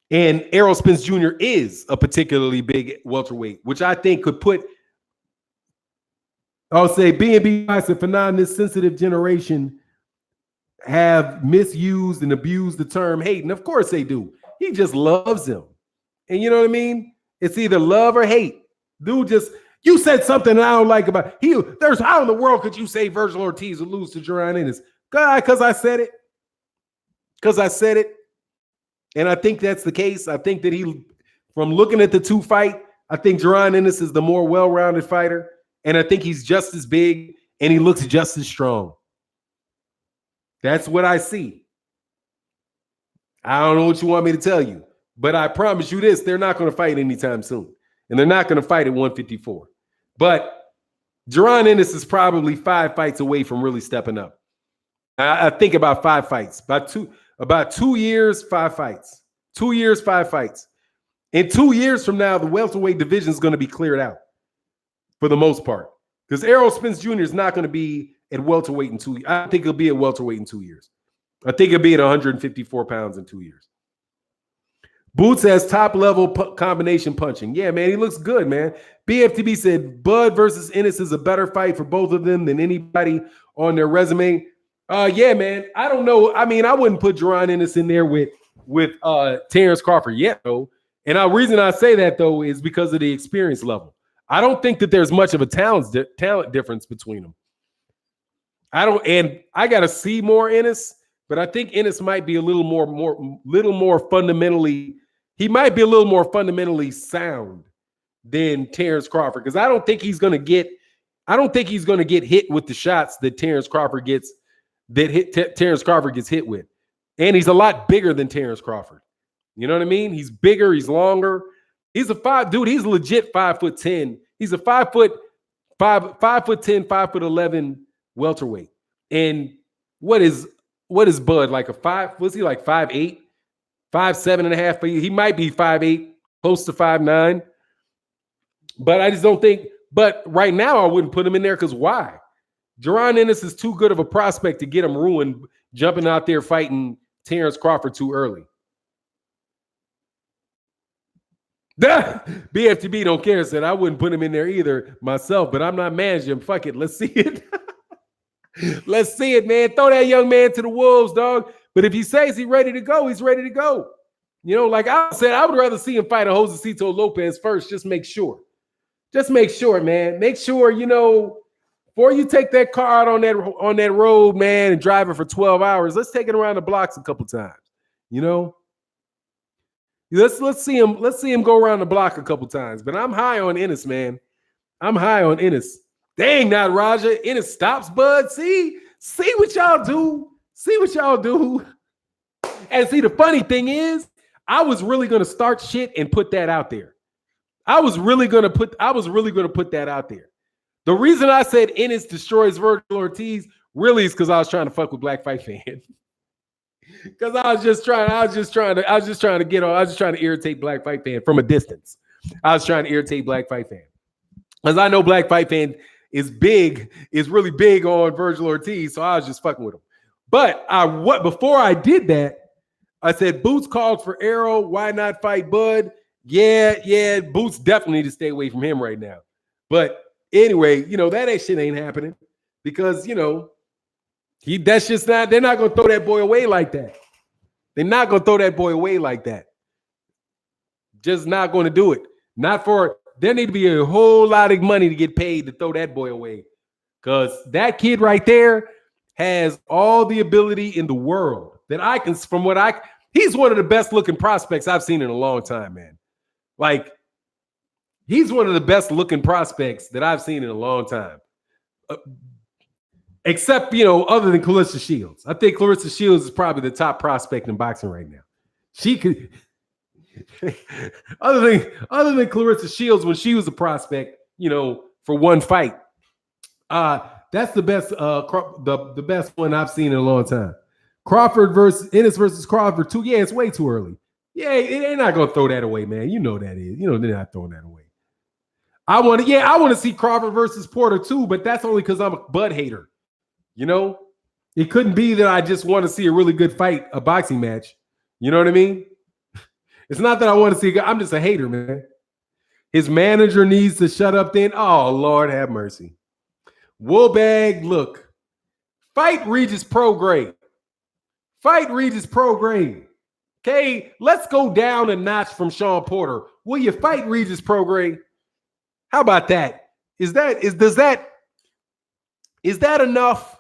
A: and Errol Spence Jr. is a particularly big welterweight, which I think could put, I'll say, B&B Vice and Fannon, this sensitive generation have misused and abused the term hate. And of course they do. He just loves him. And you know what I mean? It's either love or hate. Dude, you said something I don't like about how in the world could you say Virgil Ortiz would lose to Jaron Ennis? God, because I said it. Because I said it. And I think that's the case. I think that from looking at the two fight, I think Jaron Ennis is the more well-rounded fighter. And I think he's just as big and he looks just as strong. That's what I see. I don't know what you want me to tell you, but I promise you this, they're not going to fight anytime soon. And they're not going to fight at 154. But Jaron Ennis is probably 5 fights away from really stepping up. I think about 5 fights. About 2 years, 5 fights. 2 years, 5 fights. In 2 years from now, the welterweight division is going to be cleared out for the most part. Because Errol Spence Jr. is not going to be at welterweight in 2 years. I don't think he'll be at welterweight in 2 years. I think he'll be at 154 pounds in 2 years. Boots has top-level combination punching. Yeah, man, he looks good, man. BFTB said Bud versus Ennis is a better fight for both of them than anybody on their resume. Yeah, man. I don't know. I mean, I wouldn't put Jaron Ennis in there with Terrence Crawford yet, though. And the reason I say that, though, is because of the experience level. I don't think that there's much of a talent difference between them. I got to see more Ennis, but I think Ennis might be a little more fundamentally. He might be a little more fundamentally sound than Terrence Crawford, because I don't think he's going to get hit with the shots that Terrence Crawford gets hit with. And he's a lot bigger than Terrence Crawford. You know what I mean? He's bigger, he's longer. He's he's legit 5'10". He's a 5'10", 5'11" welterweight. And what is Bud, like a 5? Was he like 5'8"? 5'7.5", but he might be 5'8", close to 5'9". But I just don't think. But right now, I wouldn't put him in there, because why? Jaron Ennis is too good of a prospect to get him ruined jumping out there fighting Terrence Crawford too early. BFTB don't care, said I wouldn't put him in there either myself, but I'm not managing him. Fuck it, let's see it. Let's see it, man. Throw that young man to the wolves, dog. But if he says he's ready to go, he's ready to go. You know, like I said, I would rather see him fight a Josecito Lopez first. Just make sure. Just make sure, man. Make sure, you know, before you take that car out on that road, man, and drive it for 12 hours, let's take it around the blocks a couple times. You know? Let's see him go around the block a couple times. But I'm high on Ennis, man. I'm high on Ennis. Dang, not Raja. Ennis stops Bud. See what y'all do. See what y'all do. And see, the funny thing is, I was really gonna start shit and put that out there. I was really gonna put that out there. The reason I said Ennis destroys Virgil Ortiz really is because I was trying to fuck with Black Fight Fan. Because I was just trying to irritate Black Fight Fan from a distance. I was trying to irritate Black Fight Fan. Because I know Black Fight Fan is really big on Virgil Ortiz, so I was just fucking with him. But before I did that, I said Boots called for Arrow. Why not fight Bud? Yeah, Boots definitely need to stay away from him right now. But anyway, you know, that shit ain't happening because, you know, that's just not, they're not going to throw that boy away like that. They're not going to throw that boy away like that. Just not going to do it. There need to be a whole lot of money to get paid to throw that boy away. Because that kid right there has all the ability in the world that he's one of the best looking prospects I've seen in a long time, man. Like, he's one of the best looking prospects that I've seen in a long time. Except, you know, other than Clarissa Shields. I think Clarissa Shields is probably the top prospect in boxing right now. She could, other than Clarissa Shields when she was a prospect, you know, for one fight. That's the best, the best one I've seen in a long time. Ennis versus Crawford too. Yeah, it's way too early. Yeah, they're not gonna throw that away, man. You know that is. You know they're not throwing that away. I want to see Crawford versus Porter too, but that's only because I'm a Bud hater. You know, it couldn't be that I just want to see a really good fight, a boxing match. You know what I mean? It's not that I want to see. I'm just a hater, man. His manager needs to shut up then. Oh, Lord have mercy. Woolbag, look. Fight Regis Prograde. Fight Regis Prograde. Okay, let's go down a notch from Sean Porter. Will you fight Regis Prograde? How about that? Is that enough?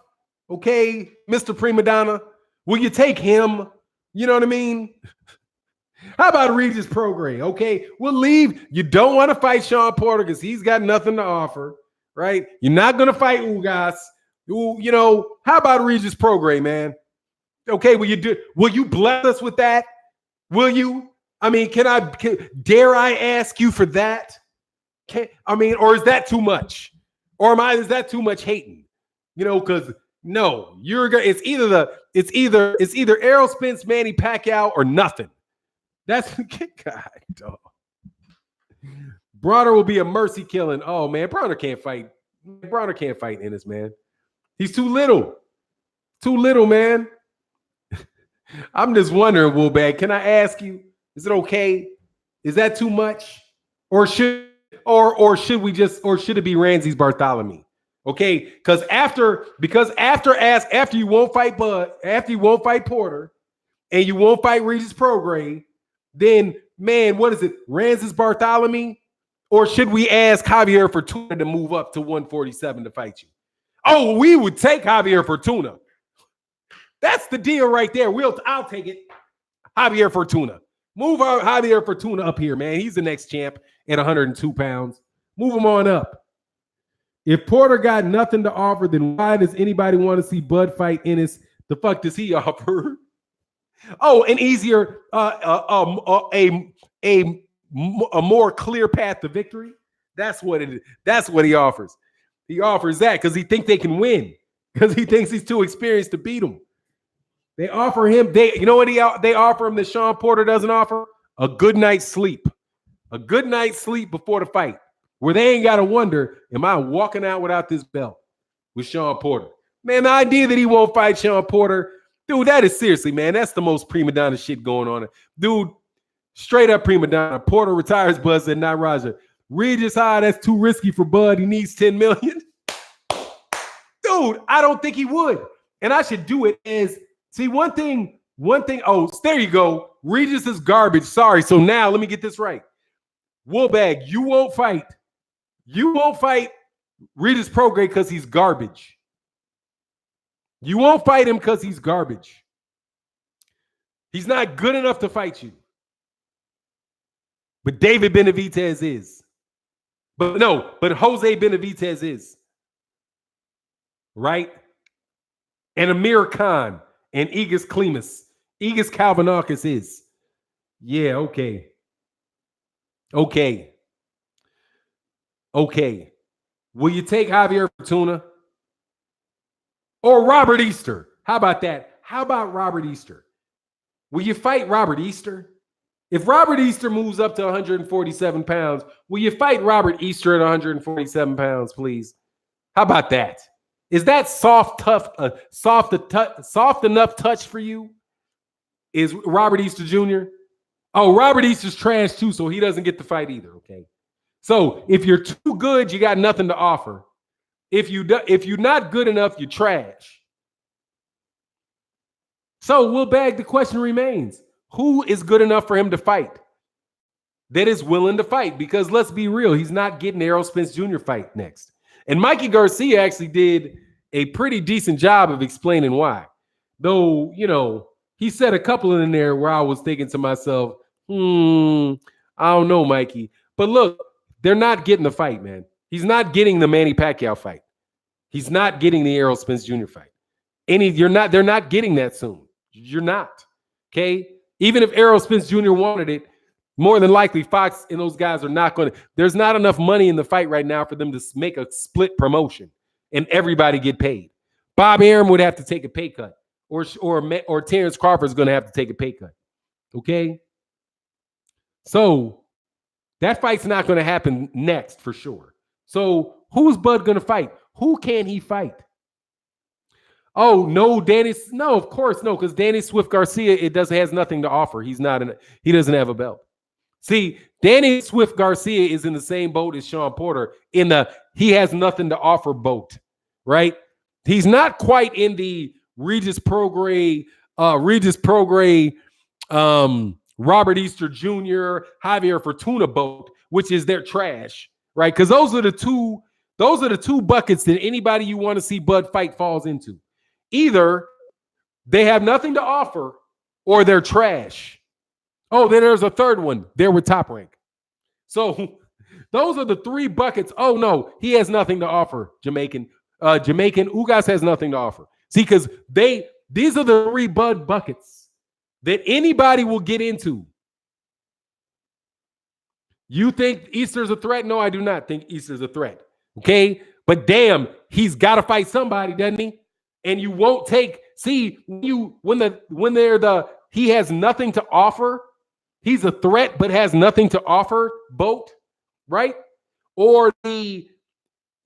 A: Okay, Mr. Prima Donna, will you take him? You know what I mean? How about Regis Prograde? Okay, we'll leave. You don't want to fight Sean Porter because he's got nothing to offer, right? You're not going to fight Ugas. You know, how about Regis Prograde, man? Okay, will you bless us with that? Will you? I mean, dare I ask you for that? Or is that too much? Or is that too much hating? You know, because no, it's either Errol Spence, Manny Pacquiao, or nothing. That's God, dog. Bronner will be a mercy killing. Oh man, Bronner can't fight. Bronner can't fight Ennis, man. He's too little. Too little, man. I'm just wondering, Woolbag, can I ask you, is it okay? Is that too much? Or should we just, or should it be Ramses Bartholomew? Okay, because after you won't fight Bud, after you won't fight Porter, and you won't fight Regis Prograis, then man, what is it? Ramses Bartholomew? Or should we ask Javier Fortuna to move up to 147 to fight you? Oh, we would take Javier Fortuna. That's the deal right there. I'll take it. Javier Fortuna. Move Javier Fortuna up here, man. He's the next champ at 102 pounds. Move him on up. If Porter got nothing to offer, then why does anybody want to see Bud fight Ennis? The fuck does he offer? Oh, an easier, a more clear path to victory. That's what it is. That's what he offers. He offers that because he thinks they can win. Because he thinks he's too experienced to beat him. They offer him. You know what they offer him that Sean Porter doesn't offer? A good night's sleep. A good night's sleep before the fight, where they ain't got to wonder, am I walking out without this belt with Sean Porter? Man, the idea that he won't fight Sean Porter, dude, that is seriously, man. That's the most prima donna shit going on. Dude, straight up prima donna. Porter retires, Bud said, not Raja. Regis, that's too risky for Bud. He needs 10 million. Dude, I don't think he would. And I should do it as, see, one thing, oh, there you go. Regis is garbage. Sorry. So now let me get this right. Woolbag, you won't fight Regis Prograis because he's garbage. You won't fight him because he's garbage. He's not good enough to fight you. But David Benavidez is. But Jose Benavidez is. Right? And Amir Khan and Igis Klimas. Igis Kalvanakis is. Yeah, okay. Okay. Will you take Javier Fortuna? Or Robert Easter? How about that? How about Robert Easter? Will you fight Robert Easter? If Robert Easter moves up to 147 pounds, will you fight Robert Easter at 147 pounds, please? How about that? Is that soft enough touch for you? Is Robert Easter Jr.? Oh, Robert Easter's trash too, so he doesn't get the fight either, okay? So if you're too good, you got nothing to offer. If you're not good enough, you're trash. So Woolbag, the question remains, who is good enough for him to fight? That is willing to fight, because let's be real, he's not getting the Errol Spence Jr. fight next. And Mikey Garcia actually did a pretty decent job of explaining why. Though, he said a couple in there where I was thinking to myself, I don't know, Mikey. But look, they're not getting the fight, man. He's not getting the Manny Pacquiao fight. He's not getting the Errol Spence Jr. fight. They're not getting that soon. You're not. Okay? Even if Errol Spence Jr. wanted it, more than likely Fox and those guys are not going to. There's not enough money in the fight right now for them to make a split promotion and everybody get paid. Bob Arum would have to take a pay cut, or Terrence Crawford is going to have to take a pay cut. Okay? So that fight's not going to happen next for sure. So who's Bud going to fight? Who can he fight? Oh, no, no, of course, no, because Danny Swift Garcia, has nothing to offer. He doesn't have a belt. See, Danny Swift Garcia is in the same boat as Sean Porter in the he has nothing to offer boat, right? He's not quite in the Regis Prograis, Robert Easter Jr., Javier Fortuna boat, which is their trash, right? Because those are the two buckets that anybody you want to see Bud fight falls into. Either they have nothing to offer or they're trash. Oh, then there's a third one. They're with Top Rank. So those are the three buckets. Oh, no, he has nothing to offer, Jamaican. Ugas has nothing to offer. See, because these are the three Bud buckets that anybody will get into. You think Easter's a threat? No, I do not think Easter's a threat. Okay? But damn, he's got to fight somebody, doesn't he? And you won't take, see, when he has nothing to offer, he's a threat but has nothing to offer boat, right? Or the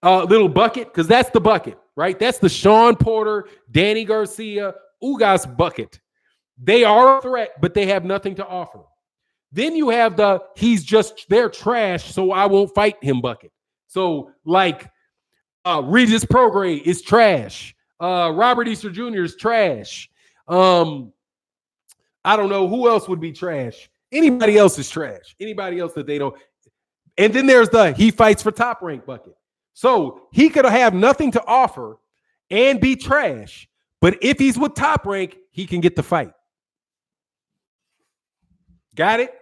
A: little bucket, because that's the bucket, right? That's the Sean Porter, Danny Garcia, Ugas bucket. They are a threat, but they have nothing to offer. Then you have the they're trash, so I won't fight him bucket. So like Regis Prograis is trash. Robert Easter Jr. is trash. I don't know who else would be trash. Anybody else is trash. Anybody else that they don't. And then there's the he fights for top rank bucket. So he could have nothing to offer and be trash. But if he's with top rank, he can get the fight. Got it?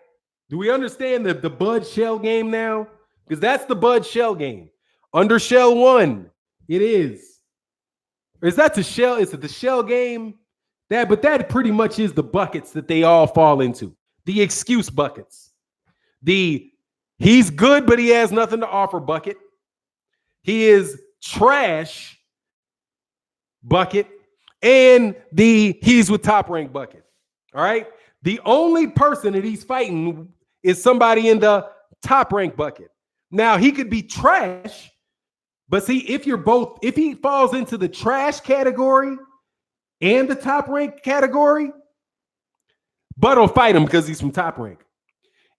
A: Do we understand the Bud Shell game now? Because that's the Bud Shell game. Under Shell 1, it is. Or is that the Shell? Is it the Shell game? But that pretty much is the buckets that they all fall into. The excuse buckets. The he's good, but he has nothing to offer bucket. He is trash bucket. And the he's with top rank bucket. All right. The only person that he's fighting is somebody in the top rank bucket. Now he could be trash, but see, if he falls into the trash category and the top rank category, Bud will fight him because he's from top rank.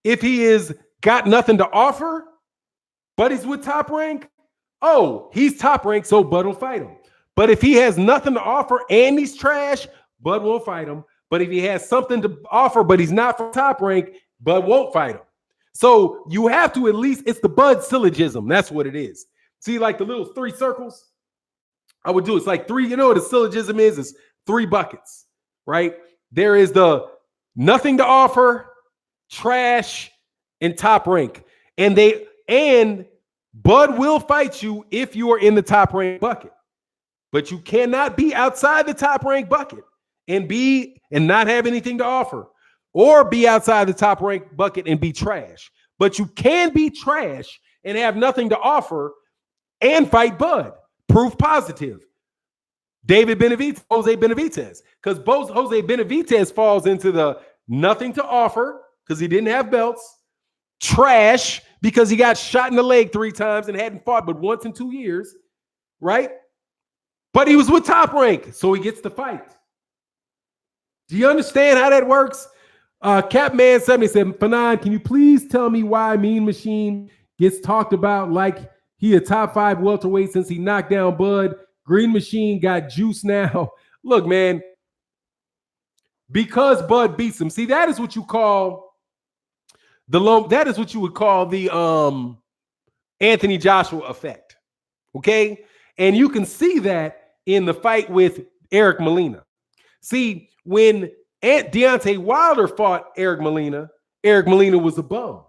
A: If he is got nothing to offer, but he's with top rank, oh, he's top rank, so Bud will fight him. But if he has nothing to offer and he's trash, Bud won't fight him. But if he has something to offer, but he's not from top rank, Bud won't fight him. So you have to at least, it's the Bud syllogism. That's what it is. See, like the little 3 circles? I would do it's like 3, you know what a syllogism is? It's 3 buckets, right? There is the nothing to offer, trash, and top rank. And Bud will fight you if you are in the top rank bucket. But you cannot be outside the top rank bucket and not have anything to offer, or be outside the top rank bucket and be trash. But you can be trash and have nothing to offer and fight Bud. Proof positive. Jose Benavidez. Because both Jose Benavidez falls into the nothing to offer because he didn't have belts, trash because he got shot in the leg 3 times and hadn't fought but once in 2 years, right? But he was with top rank, so he gets the fight. Do you understand how that works? Capman70 said, Fannon, can you please tell me why Mean Machine gets talked about like he a top 5 welterweight since he knocked down Bud? Green Machine got juice now. Look, man, because Bud beats him. See, that is what you call that is what you would call the Anthony Joshua effect. Okay? And you can see that in the fight with Eric Molina. See, when Deontay Wilder fought Eric Molina was a bum.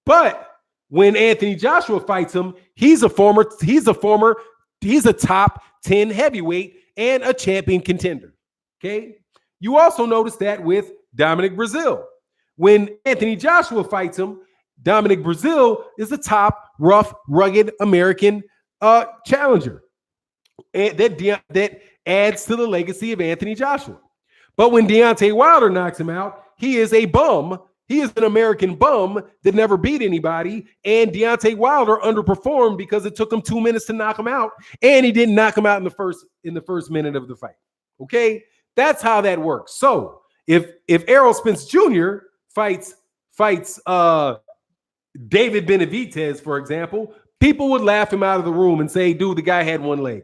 A: But when Anthony Joshua fights him, he's a top 10 heavyweight and a champion contender. Okay? You also notice that with Dominic Breazeale. When Anthony Joshua fights him, Dominic Breazeale is a top, rough, rugged American challenger. And that adds to the legacy of Anthony Joshua. But when Deontay Wilder knocks him out, he is a bum. He is an American bum that never beat anybody. And Deontay Wilder underperformed because it took him 2 minutes to knock him out. And he didn't knock him out in the first minute of the fight. Okay? That's how that works. So if Errol Spence Jr. fights David Benavidez, for example, people would laugh him out of the room and say, dude, the guy had 1 leg.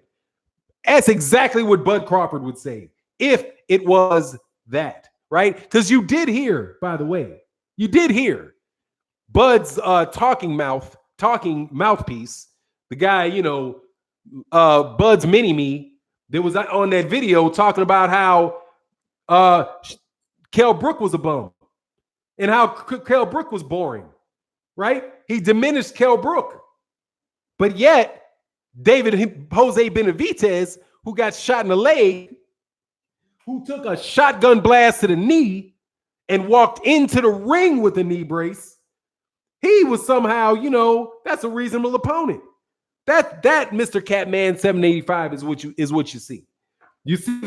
A: That's exactly what Bud Crawford would say if it was that, right? Because you did hear, by the way, you did hear Bud's talking mouthpiece, the guy, Bud's mini-me that was on that video talking about how Kell Brook was a bum and how Kell Brook was boring, right? He diminished Kell Brook. But yet, Jose Benavidez, who got shot in the leg, who took a shotgun blast to the knee and walked into the ring with a knee brace, he was somehow, that's a reasonable opponent. That Mr. Catman 785 is what you see. You see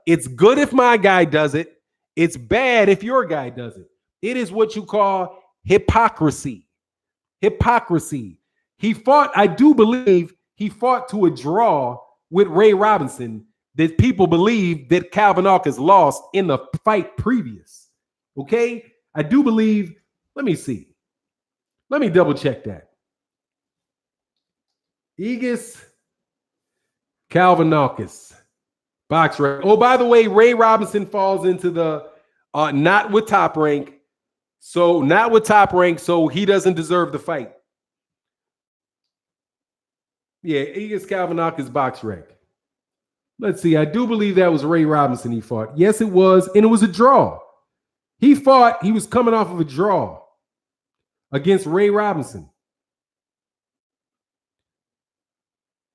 A: it's good if my guy does it. It's bad if your guy does it. It is what you call hypocrisy. Hypocrisy. He fought, I do believe he fought to a draw with Ray Robinson that people believe that Kalvanakis lost in the fight previous. Okay? I do believe, let me see. Let me double check that. Aegis Kalvanakis. Box rank. Oh, by the way, Ray Robinson falls into the not with top rank. So not with top rank, so he doesn't deserve the fight. Yeah, Aegis Kalvanakis box rank. Let's see. I do believe that was Ray Robinson he fought. Yes, it was, and it was a draw. He fought, he was coming off of a draw against Ray Robinson.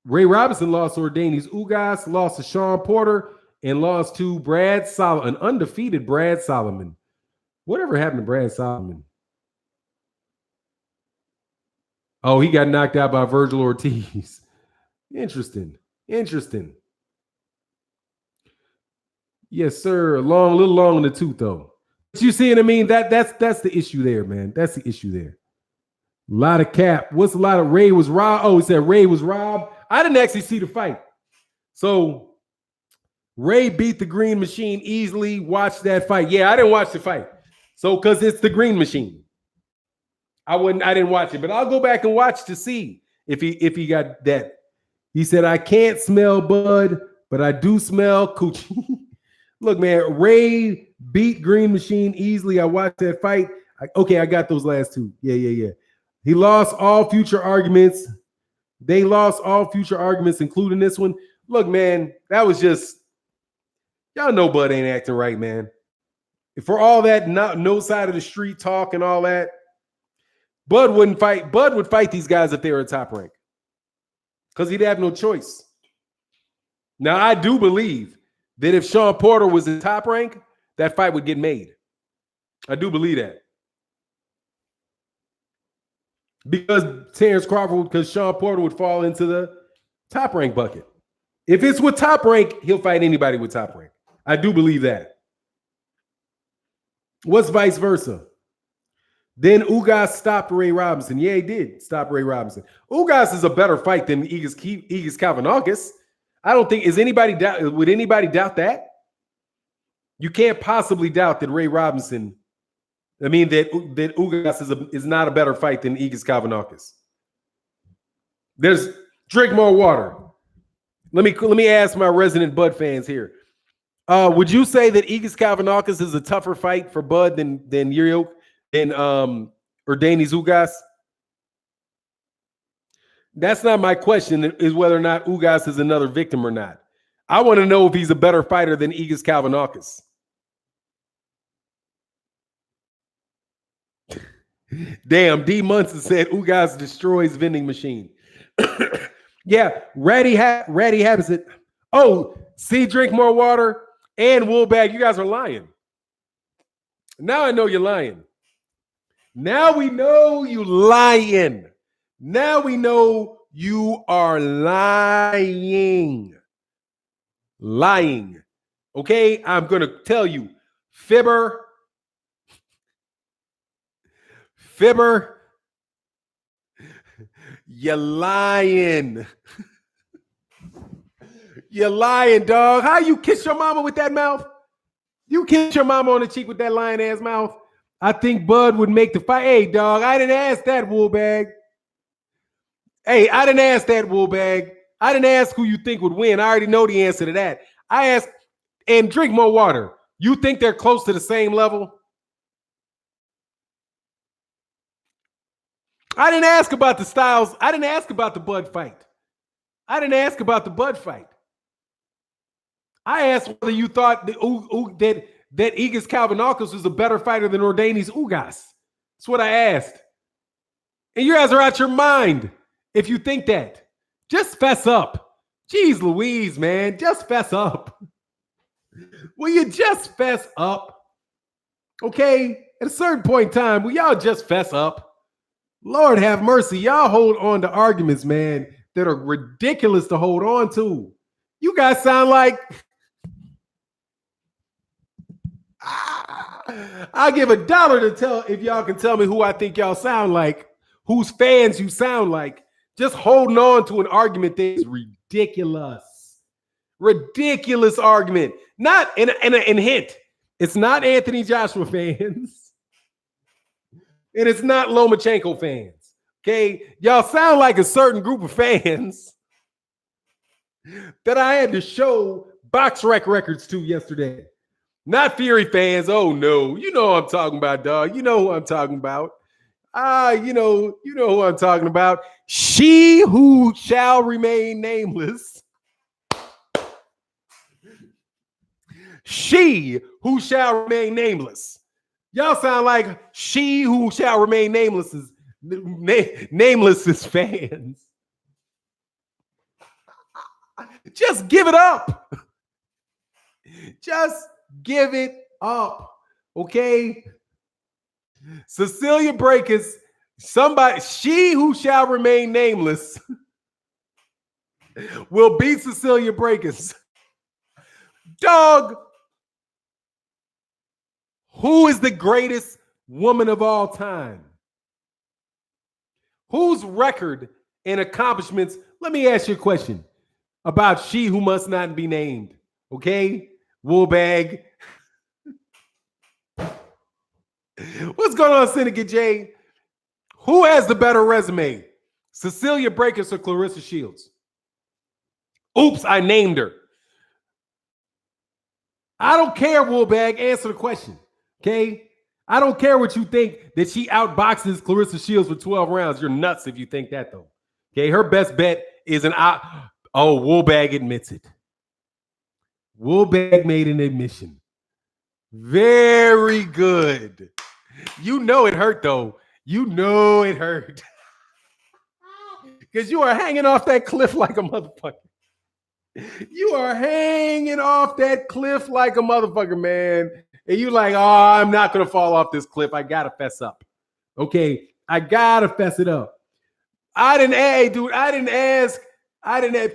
A: Ray Robinson lost to Ordanis Ugas, lost to Sean Porter, and lost to Brad Solomon, an undefeated Brad Solomon. Whatever happened to Brad Solomon? Oh, he got knocked out by Virgil Ortiz. Interesting. Interesting. Yes, sir. A little long in the tooth, though. But you see what I mean? That's the issue there, man. That's the issue there. A lot of cap. What's a lot of Ray was robbed? Oh, he said Ray was robbed. I didn't actually see the fight. So Ray beat the Green Machine easily. Watched that fight. Yeah, I didn't watch the fight. So because it's the Green Machine. I didn't watch it, but I'll go back and watch to see if he got that. He said, I can't smell Bud, but I do smell coochie. Look, man, Ray beat Green Machine easily. I watched that fight. I got those last two. Yeah. He lost all future arguments. They lost all future arguments, including this one. Look, man, that was just, y'all know Bud ain't acting right, man. For all that no side of the street talk and all that, Bud wouldn't fight. Bud would fight these guys if they were at top rank because he'd have no choice. Now, I do believe that if Sean Porter was in top rank, that fight would get made. I do believe that. Because Sean Porter would fall into the top rank bucket. If it's with top rank, he'll fight anybody with top rank. I do believe that. What's vice versa? Then Ugas stopped Ray Robinson. Yeah, he did stop Ray Robinson. Ugas is a better fight than Aegis Kalvanakis. I don't think, would anybody doubt that? You can't possibly doubt that Ray Robinson, that Ugas is not a better fight than Aegis Kalvanakis. Drink more water. Let me ask my resident Bud fans here. Would you say that Aegis Kalvanakis is a tougher fight for Bud than Yuriok and Ordanis Ugas? That's not my question, is whether or not Ugas is another victim or not. I want to know if he's a better fighter than Aegis Kalvanakis. Damn, D. Munson said Ugas destroys vending machine. Yeah, Ratty happens it. Oh, see, drink more water and Woolbag. You guys are lying. Now I know you're lying. Now we know you lying. Now we know you are lying. Lying. Okay, I'm going to tell you, Fibber, you're lying. You're lying, dog. How you kiss your mama with that mouth? You kiss your mama on the cheek with that lying ass mouth? I think Bud would make the fight. Hey, dog, I didn't ask that, Woolbag. Hey, I didn't ask that, Woolbag. I didn't ask who you think would win. I already know the answer to that. I asked, and drink more water. You think they're close to the same level? I didn't ask about the styles. I didn't ask about the Bud fight. I didn't ask about the Bud fight. I asked whether you thought that Aegis Kalvanakis was a better fighter than Ordanis Ugas. That's what I asked. And you guys are out your mind if you think that. Just fess up. Jeez Louise, man. Just fess up. Will you just fess up? Okay? At a certain point in time, will y'all just fess up? Lord have mercy. Y'all hold on to arguments, man, that are ridiculous to hold on to. You guys sound like... I'll give $1 to tell if y'all can tell me who I think y'all sound like, whose fans you sound like. Just holding on to an argument that is ridiculous. Ridiculous argument. Not and hint, it's not Anthony Joshua fans. And it's not Lomachenko fans. Okay. Y'all sound like a certain group of fans that I had to show box rec records to yesterday. Not Fury fans. Oh no, you know what I'm talking about, dog. You know who I'm talking about. You know who I'm talking about. She who shall remain nameless. She who shall remain nameless. Y'all sound like she who shall remain nameless is fans. Just give it up. Just give it up. Okay. Cecilia Breakers, somebody, she who shall remain nameless will beat Cecilia Breakers. Dog, who is the greatest woman of all time? Whose record and accomplishments? Let me ask you a question about she who must not be named. Okay? Woolbag. What's going on, Syndicate J? Who has the better resume? Cecilia Breakers or Clarissa Shields? Oops, I named her. I don't care, Woolbag. Answer the question. Okay? I don't care what you think that she outboxes Clarissa Shields for 12 rounds. You're nuts if you think that, though. Okay? Her best bet is an out. Oh, Woolbag admits it. Woolbag made an admission. Very good. You know it hurt, though. You know it hurt. Because you are hanging off that cliff like a motherfucker. You are hanging off that cliff like a motherfucker, man. And you like, oh, I'm not going to fall off this cliff. I got to fess up. Okay, I got to fess it up. I didn't ask.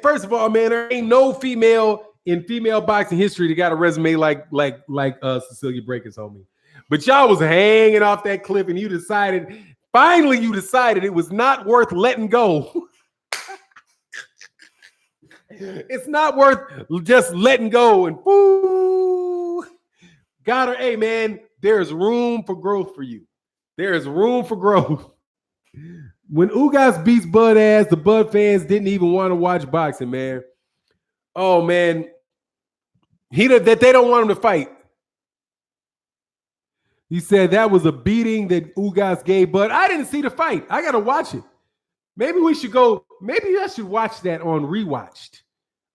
A: First of all, man, there ain't no female in female boxing history that got a resume like Cecilia Breakers, homie. But y'all was hanging off that cliff and you decided it was not worth letting go. It's not worth just letting go and woo. Got her. Hey, man, there's room for growth for you. There's room for growth. When Ugas beats Bud ass, the Bud fans didn't even want to watch boxing, man. Oh, man. That they don't want him to fight. He said that was a beating that Ugas gave Bud. I didn't see the fight. I got to watch it. Maybe we should go. Maybe I should watch that on Rewatched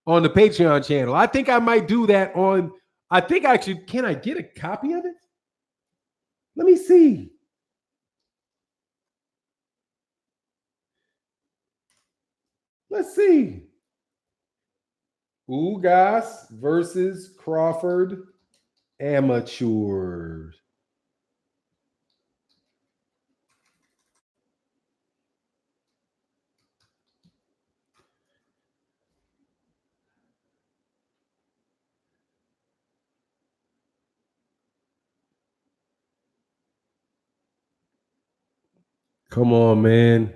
A: on the Patreon channel. I think I might do that on. I think I should. Can I get a copy of it? Let me see. Let's see. Ugas versus Crawford amateurs. Come on, man.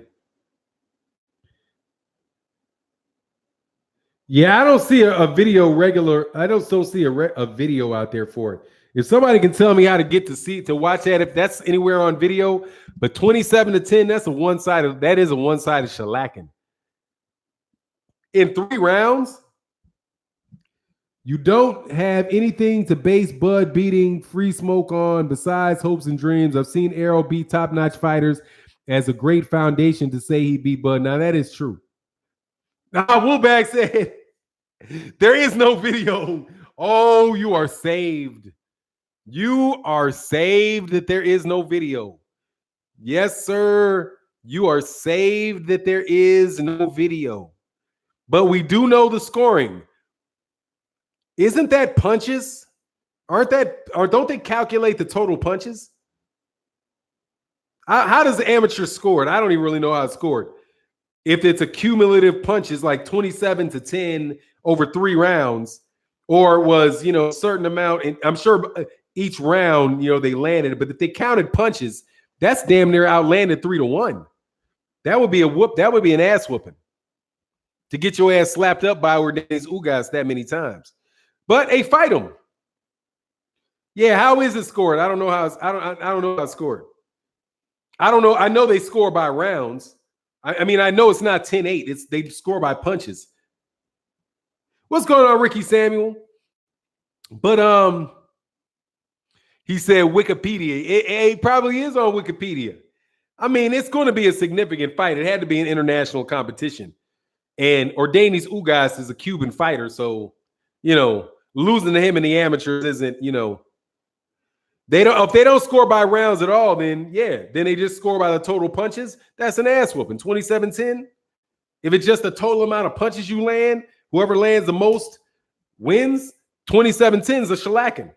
A: Yeah, I don't see a video regular. I don't still see a video out there for it. If somebody can tell me how to get to watch that, if that's anywhere on video, but 27-10, that is a one-sided shellacking. In 3 rounds, you don't have anything to base Bud beating Free Smoke on besides hopes and dreams. I've seen Arrow beat top-notch fighters as a great foundation to say he beat Bud. Now, that is true. Now, Woolbag said, there is no video. Oh, you are saved. You are saved that there is no video. Yes, sir. You are saved that there is no video. But we do know the scoring. Isn't that punches? Don't they calculate the total punches? How does the amateur score it? I don't even really know how it's scored. If it's a cumulative punches like 27-10 over 3 rounds, or it was, a certain amount, and I'm sure each round, they landed. But if they counted punches, that's damn near outlanded 3-1. That would be a whoop. That would be an ass whooping to get your ass slapped up by Ortiz Ugas that many times. But hey, fight him. Yeah, how is it scored? I don't know how. I don't know how it's scored. I don't know. I know they score by rounds. I mean, I know it's not 10-8. It's they score by punches. What's going on, Ricky Samuel? But he said Wikipedia. It probably is on Wikipedia. I mean, it's going to be a significant fight. It had to be an international competition. And Ortiz Ugas is a Cuban fighter, so losing to him in the amateurs isn't, they don't. If they don't score by rounds at all, then they just score by the total punches. That's an ass whooping. 27-10. If it's just the total amount of punches you land, whoever lands the most wins. 27-10 is a shellacking.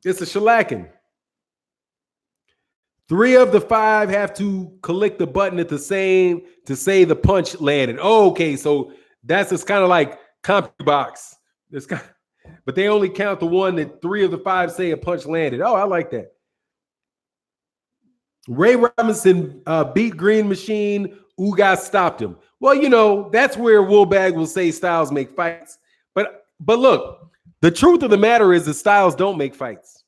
A: It's a shellacking. 3 of the 5 have to click the button at the same to say the punch landed. Oh, okay, so that's just kind of like CompuBox. But they only count the one that 3 of the 5 say a punch landed. Oh, I like that. Ray Robinson beat Green Machine. Ugas stopped him. Well, that's where Woolbag will say styles make fights. But look, the truth of the matter is the styles don't make fights.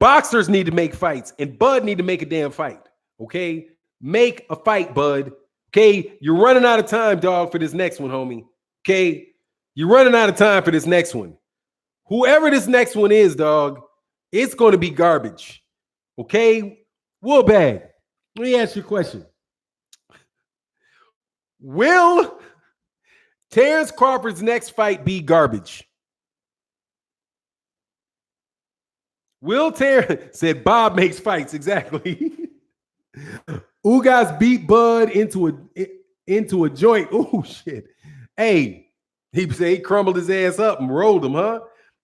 A: Boxers need to make fights, and Bud need to make a damn fight. Okay? Make a fight, Bud. Okay? You're running out of time, dog, for this next one, homie. Okay? You're running out of time for this next one. Whoever this next one is, dog, it's going to be garbage. Okay? Woolbag, let me ask you a question. Will Terrence Crawford's next fight be garbage? Will Terrence said Bob makes fights, exactly. Ugas beat Bud into a joint. Oh shit. Hey, he said he crumbled his ass up and rolled him, huh?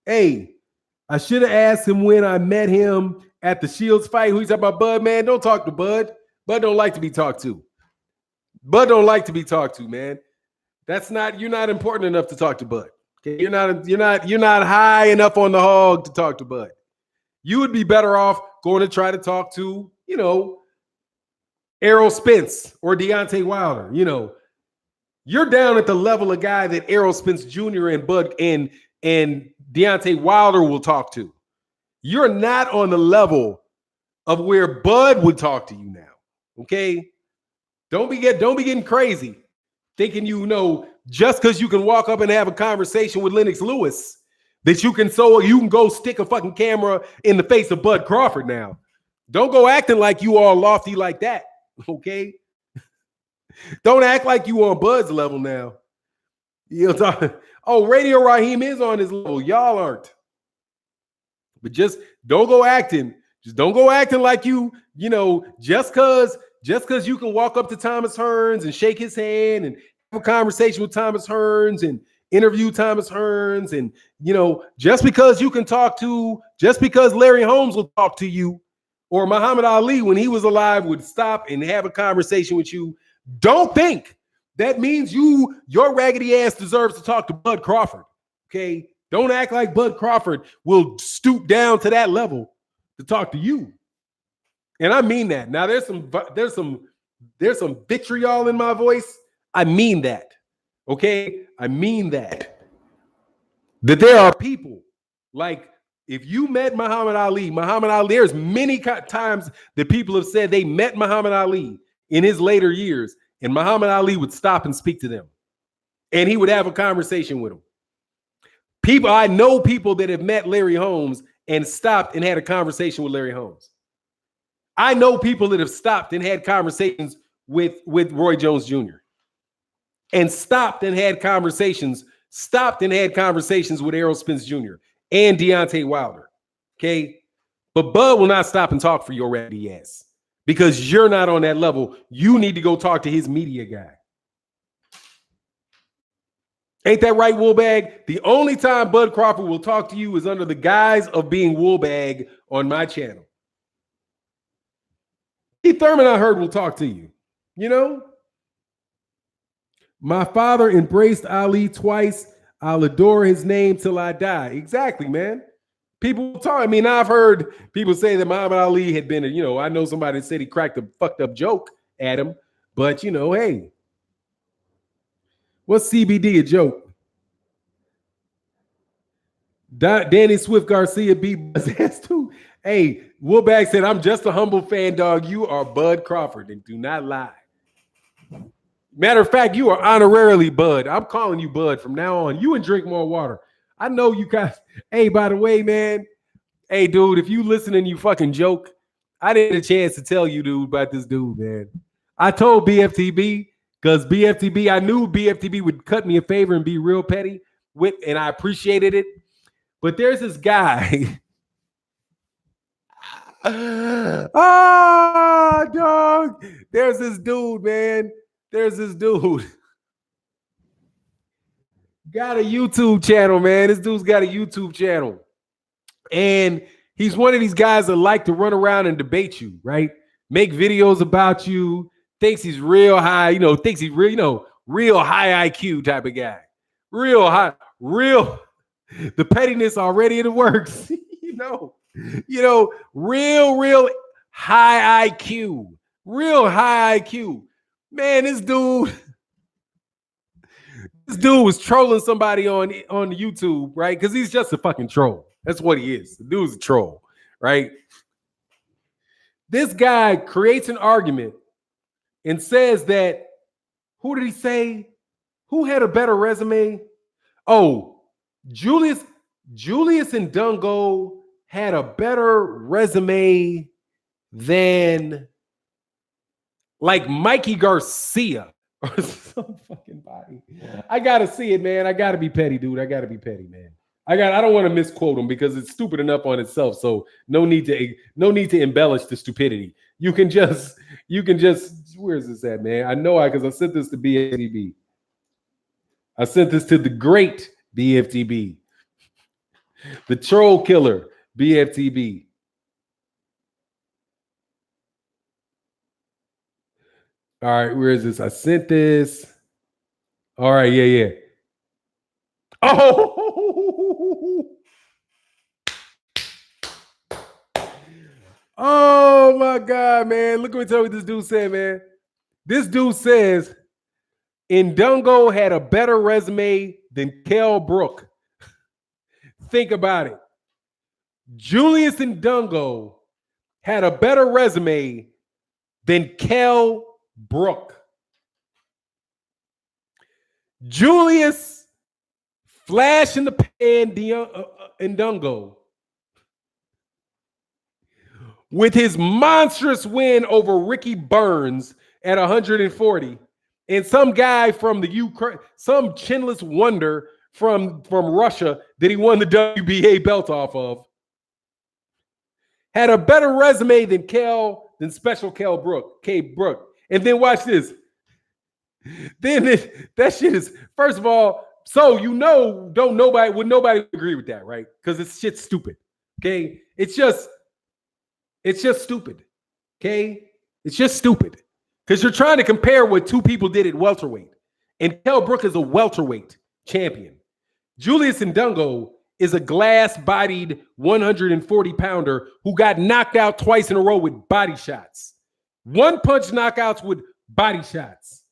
A: Hey, I should have asked him when I met him at the Shields fight. Who he's talking about? Bud, man. Don't talk to Bud. Bud don't like to be talked to. Bud don't like to be talked to, man. You're not important enough to talk to Bud. Okay, you're not high enough on the hog to talk to Bud. You would be better off going to try to talk to, Errol Spence or Deontay Wilder. You're down at the level of guy that Errol Spence Jr. and Bud and Deontay Wilder will talk to. You're not on the level of where Bud would talk to you now. Okay? Don't be getting crazy, thinking just because you can walk up and have a conversation with Lennox Lewis that you can go stick a fucking camera in the face of Bud Crawford now. Don't go acting like you all lofty like that. Okay? Don't act like you on Bud's level now. Radio Raheem is on his level. Y'all aren't. But just don't go acting. Just don't go acting like just because you can walk up to Thomas Hearns and shake his hand and have a conversation with Thomas Hearns and interview Thomas Hearns and, just because Larry Holmes will talk to you or Muhammad Ali when he was alive would stop and have a conversation with you. Don't think that means your raggedy ass deserves to talk to Bud Crawford. Okay? Don't act like Bud Crawford will stoop down to that level to talk to you. And I mean that. Now there's some vitriol in my voice. I mean that. Okay? I mean that. That there are people like if you met Muhammad Ali, there's many times that people have said they met Muhammad Ali in his later years, and Muhammad Ali would stop and speak to them. And he would have a conversation with them. I know people that have met Larry Holmes and stopped and had a conversation with Larry Holmes. I know people that have stopped and had conversations with Roy Jones Jr. and stopped and had conversations with Errol Spence Jr. and Deontay Wilder. Okay? But Bud will not stop and talk for your ratty ass because you're not on that level. You need to go talk to his media guy. Ain't that right, Woolbag? The only time Bud Crawford will talk to you is under the guise of being Woolbag on my channel. Keith Thurman, I heard, will talk to you. My father embraced Ali twice. I'll adore his name till I die. Exactly, man. People talk. I mean, I've heard people say that Muhammad Ali had been, I know somebody said he cracked a fucked up joke at him, but hey, what's CBD a joke? Danny Swift Garcia beat Buzz ass too. Hey, Woolbag said, I'm just a humble fan, dog. You are Bud Crawford, and do not lie. Matter of fact, you are honorarily Bud. I'm calling you Bud from now on. You and drink more water. I know you guys. Hey, by the way, man. Hey, dude, if you listen and you fucking joke, I didn't get a chance to tell you, dude, about this dude, man. I told BFTB because BFTB, I knew BFTB would cut me a favor and be real petty with, and I appreciated it. But there's this guy. Dog. There's this dude, man. There's this dude. Got a YouTube channel, man. This dude's got a YouTube channel. And he's one of these guys that like to run around and debate you, right? Make videos about you, thinks he's real high, thinks he's real, real high IQ type of guy. Real high, the pettiness already in the works, real high IQ. Real high IQ. Man, this dude was trolling somebody on YouTube, right? Because he's just a fucking troll. That's what he is. The dude's a troll, right? This guy creates an argument and says that, who did he say? Who had a better resume? Oh, Julius and Dungo had a better resume than like Mikey Garcia or some fucking body. I gotta see it, man. I gotta be petty, dude. I gotta be petty, man. I don't want to misquote him because it's stupid enough on itself. So no need to embellish the stupidity. You can just where's this at, man? I know because I sent this to BFTB. I sent this to the great BFTB. The troll killer, BFTB. All right, where is this? I sent this. All right, yeah. Oh my God, man. Look what this dude said, man. This dude says Ndungo had a better resume than Kell Brook. Think about it. Julius Ndungo had a better resume than Kell Brook. Julius Flash in the Pan Ndungo with his monstrous win over Ricky Burns at 140, and some guy from the Ukraine, some chinless wonder from Russia that he won the WBA belt off of, had a better resume than Special Kell Brook, K. Brook. And then watch this. Then that shit is, first of all, so would nobody agree with that, right? Because it's shit stupid. Okay. It's just stupid. Okay. It's just stupid. Because you're trying to compare what two people did at welterweight. And Kell Brook is a welterweight champion. Julius Ndungo is a glass-bodied 140-pounder who got knocked out twice in a row with body shots. One-punch knockouts with body shots.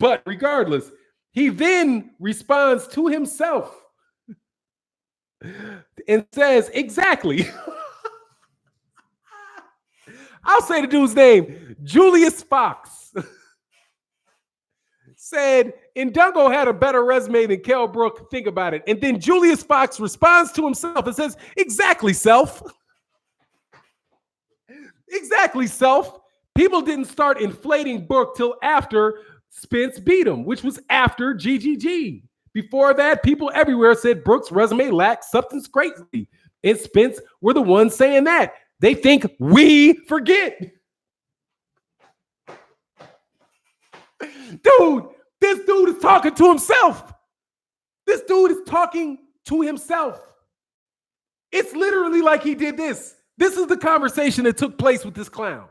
A: But regardless, he then responds to himself and says, exactly. I'll say the dude's name, Julius Fox. Said Ndungo had a better resume than Kell Brook. Think about it. And then Julius Fox responds to himself and says, exactly, self. Exactly, self. People didn't start inflating Brook till after Spence beat him, which was after GGG. Before that, people everywhere said Brook's resume lacked substance greatly. And Spence were the ones saying that. They think we forget. Dude, this dude is talking to himself. This dude is talking to himself. It's literally like he did this. This is the conversation that took place with this clown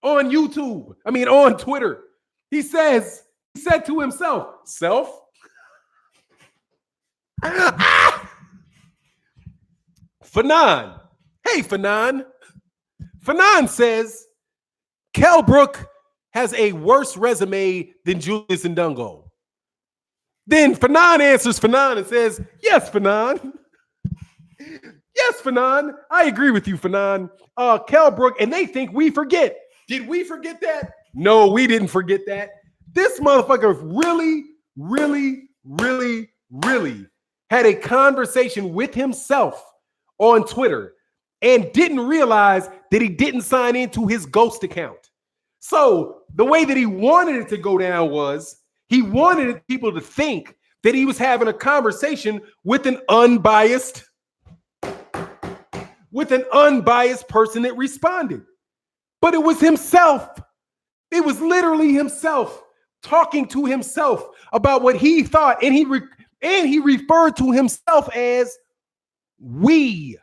A: on YouTube. On Twitter. He said to himself, self, Fannon. Hey, Fannon. Fannon says Kell Brook has a worse resume than Julius Ndungo. Then Fannon answers Fannon and says, yes, Fannon. Yes, Fannon. I agree with you, Fannon. Kell Brook, and they think we forget. Did we forget that? No, we didn't forget that. This motherfucker really had a conversation with himself on Twitter and didn't realize that he didn't sign into his ghost account. So the way that he wanted it to go down was he wanted people to think that he was having a conversation with an unbiased person that responded. But it was himself. It was literally himself talking to himself about what he thought, and he referred to himself as we.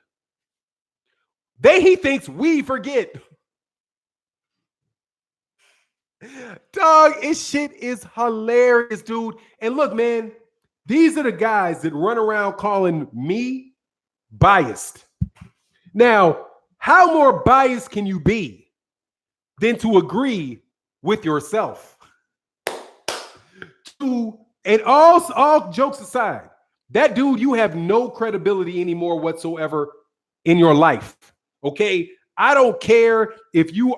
A: He thinks we forget. Dog, this shit is hilarious, dude. And look, man, these are the guys that run around calling me biased. Now, how more biased can you be than to agree with yourself? And all jokes aside, that dude, you have no credibility anymore whatsoever in your life. Okay? I don't care if you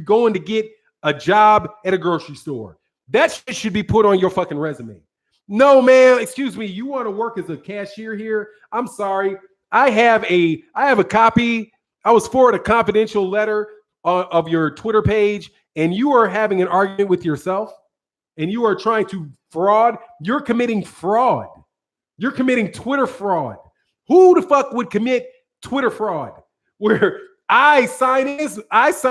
A: going to get a job at a grocery store. That shit should be put on your fucking resume. No, man, excuse me. You want to work as a cashier here? I'm sorry. I have a copy. I was forwarded a confidential letter of your Twitter page, and you are having an argument with yourself, and you are trying to fraud. You're committing fraud. You're committing Twitter fraud. Who the fuck would commit Twitter fraud? Where I sign in as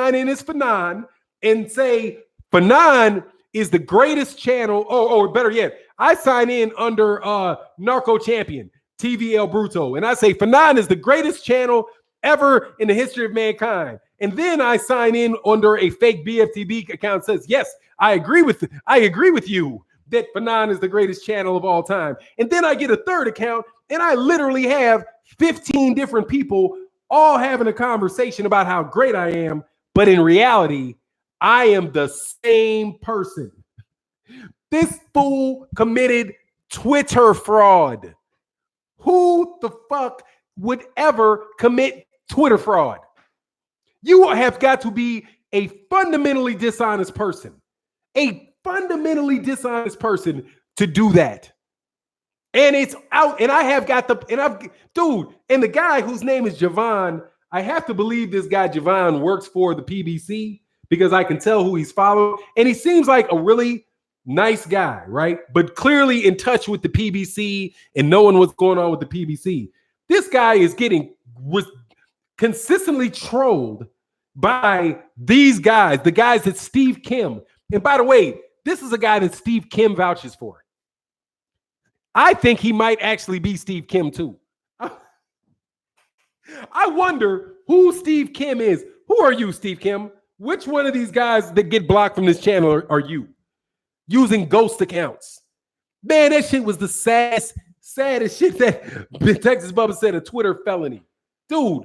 A: Fannon and say Fannon is the greatest channel, or better yet, I sign in under Narco Champion, TV El Bruto, and I say Fannon is the greatest channel ever in the history of mankind. And then I sign in under a fake BFTB account that says, yes, I agree with you that Fannon is the greatest channel of all time. And then I get a third account, and I literally have 15 different people all having a conversation about how great I am. But in reality, I am the same person. This fool committed Twitter fraud. Who the fuck would ever commit Twitter fraud? You have got to be a fundamentally dishonest person. A fundamentally dishonest person to do that. And it's out, and I have got and the guy whose name is Javon, I have to believe this guy Javon works for the PBC because I can tell who he's following. And he seems like a really nice guy, right? But clearly in touch with the PBC and knowing what's going on with the PBC. This guy was consistently trolled by these guys, the guys that Steve Kim. And by the way, this is a guy that Steve Kim vouches for. I think he might actually be Steve Kim too. I wonder who Steve Kim is. Who are you, Steve Kim? Which one of these guys that get blocked from this channel are you? Using ghost accounts. Man, that shit was the saddest shit that Texas Bubba said, a Twitter felony. Dude,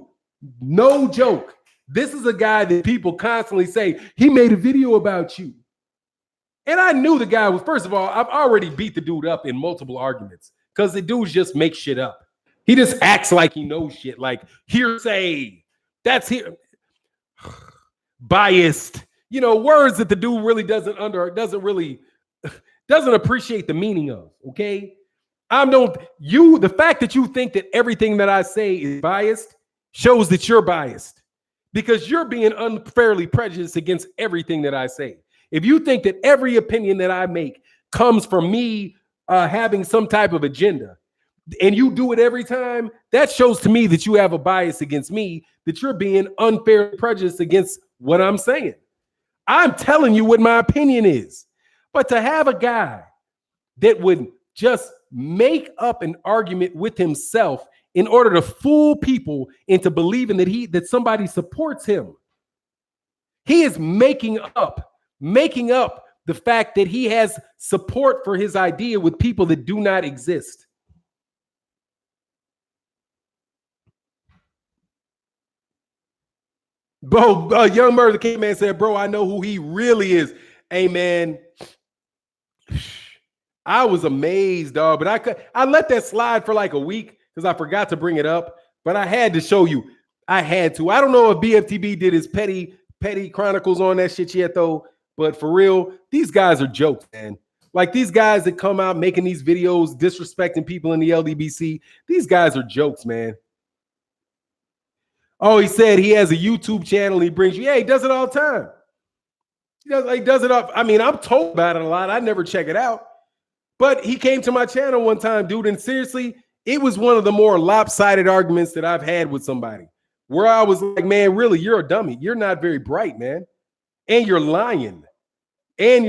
A: no joke. This is a guy that people constantly say, he made a video about you. And I knew the guy was, first of all, I've already beat the dude up in multiple arguments because the dude just makes shit up. He just acts like he knows shit, like hearsay. That's here. Biased. You know, words that the dude really doesn't appreciate the meaning of, okay? The fact that you think that everything that I say is biased shows that you're biased because you're being unfairly prejudiced against everything that I say. If you think that every opinion that I make comes from me having some type of agenda and you do it every time, that shows to me that you have a bias against me, that you're being unfairly prejudiced against what I'm saying. I'm telling you what my opinion is. But to have a guy that would just make up an argument with himself in order to fool people into believing that somebody supports him, he is making up the fact that he has support for his idea with people that do not exist. Bro, Young Murder King Man said, bro, I know who he really is. Hey, man, I was amazed, dog, but I let that slide for like a week because I forgot to bring it up, but I had to show you. I had to. I don't know if BFTB did his petty chronicles on that shit yet, though, but for real, these guys are jokes, man. Like these guys that come out making these videos disrespecting people in the LDBC, these guys are jokes, man. Oh, he said he has a YouTube channel. He brings you. Yeah, he does it all the time. He does it up. I mean, I'm told about it a lot. I never check it out. But he came to my channel one time, dude, and seriously, it was one of the more lopsided arguments that I've had with somebody where I was like, man, really, you're a dummy. You're not very bright, man. And you're lying. And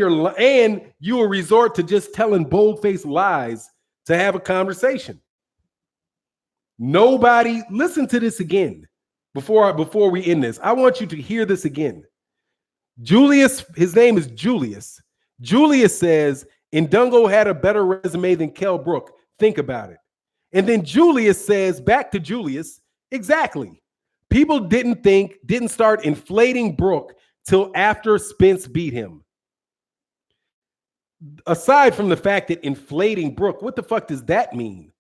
A: you will resort to just telling bold-faced lies to have a conversation. Nobody, listen to this again before we end this. I want you to hear this again. Julius, his name is Julius. Julius says, Ndungo had a better resume than Kell Brook. Think about it. And then Julius says, back to Julius, exactly. People didn't start inflating Brook till after Spence beat him. Aside from the fact that inflating Brook, what the fuck does that mean?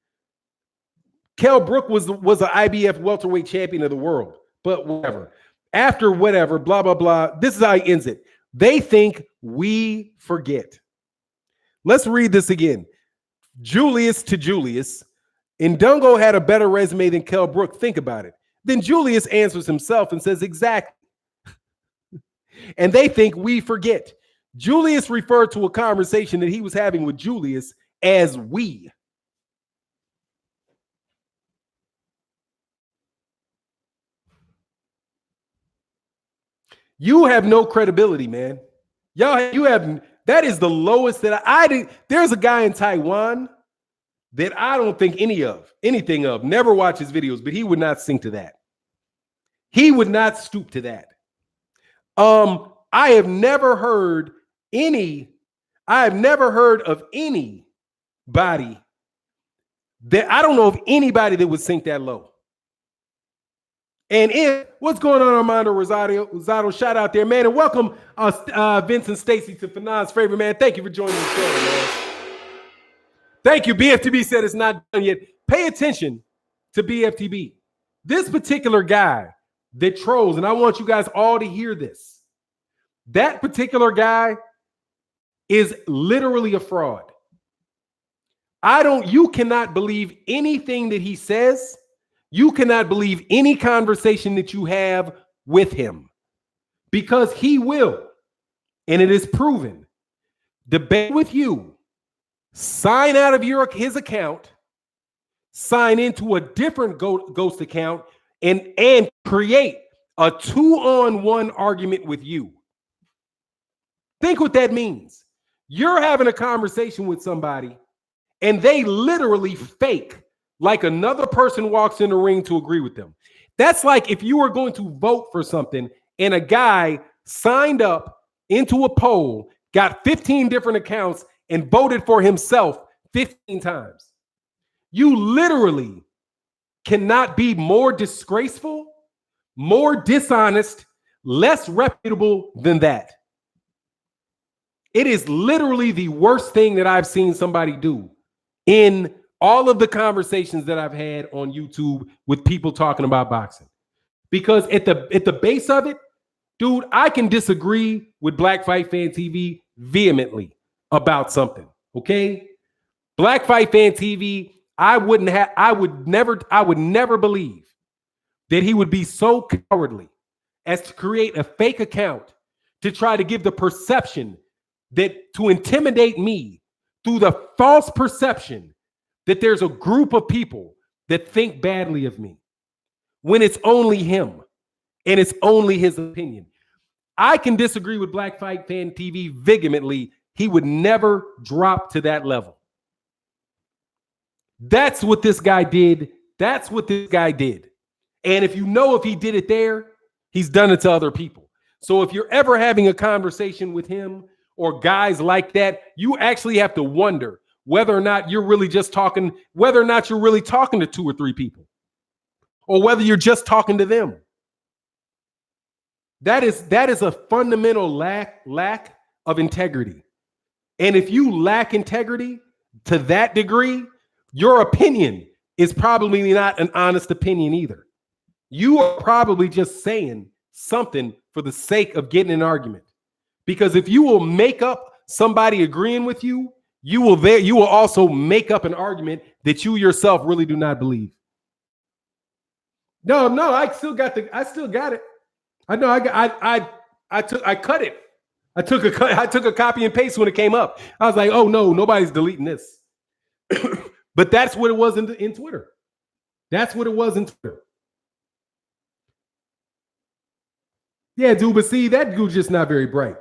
A: Kell Brook was an IBF welterweight champion of the world, but whatever. After whatever, blah, blah, blah. This is how he ends it. They think we forget. Let's read this again. Julius to Julius. Ndungo had a better resume than Kell Brook. Think about it. Then Julius answers himself and says, exactly. And they think we forget. Julius referred to a conversation that he was having with Julius as we. You have no credibility, man. That is the lowest that I did. There's a guy in Taiwan that I don't think anything of, never watch his videos, but he would not sink to that. He would not stoop to that. I have never heard of anybody that I don't know of anybody that would sink that low. And what's going on, Armando Rosado, shout out there, man. And welcome Vincent Stacy to Fannon's favorite, man. Thank you for joining the show, man. Thank you. BFTB said it's not done yet. Pay attention to BFTB. This particular guy that trolls, and I want you guys all to hear this. That particular guy is literally a fraud. You cannot believe anything that he says. You cannot believe any conversation that you have with him because he will, and it is proven, debate with you, sign out of his account, sign into a different ghost account, and create a 2-on-1 argument with you. Think what that means. You're having a conversation with somebody, and they literally fake like another person walks in the ring to agree with them. That's like if you were going to vote for something and a guy signed up into a poll, got 15 different accounts, and voted for himself 15 times. You literally cannot be more disgraceful, more dishonest, less reputable than that. It is literally the worst thing that I've seen somebody do in all of the conversations that I've had on YouTube with people talking about boxing. Because at the base of it, dude, I can disagree with Black Fight Fan TV vehemently about something, okay? Black Fight Fan TV, I would never believe that he would be so cowardly as to create a fake account to try to give the perception that to intimidate me through the false perception that there's a group of people that think badly of me when it's only him and it's only his opinion. I can disagree with Black Fight Fan TV vehemently. He would never drop to that level. That's what this guy did. That's what this guy did. And if he did it there, he's done it to other people. So if you're ever having a conversation with him or guys like that, you actually have to wonder whether or not you're really talking to 2 or 3 people, or whether you're just talking to them. That is a fundamental lack of integrity. And if you lack integrity to that degree, your opinion is probably not an honest opinion either. You are probably just saying something for the sake of getting an argument. Because if you will make up somebody agreeing with you, you will also make up an argument that you yourself really do not believe. No, I still got it. I know I cut it. I took a copy and paste when it came up. I was like, oh no, nobody's deleting this. But that's what it was in Twitter. That's what it was in Twitter. Yeah, dude, but see, that dude's just not very bright.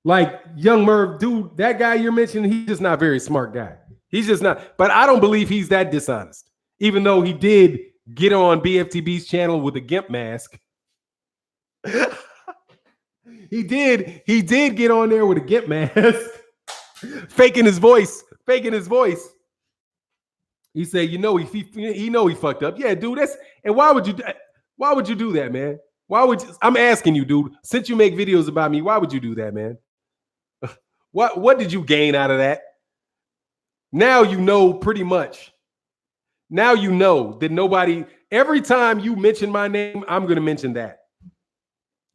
A: Like Young Merv, dude, that guy you're mentioning, he's just not a very smart guy. He's just not, but I don't believe he's that dishonest, even though he did get on BFTB's channel with a GIMP mask. He did get on there with a GIMP mask, faking his voice. He said, he fucked up. Yeah, dude, and why would you do that, man? I'm asking you, dude, since you make videos about me, why would you do that, man? What did you gain out of that? Now you know pretty much. Now you know that every time you mention my name, I'm going to mention that.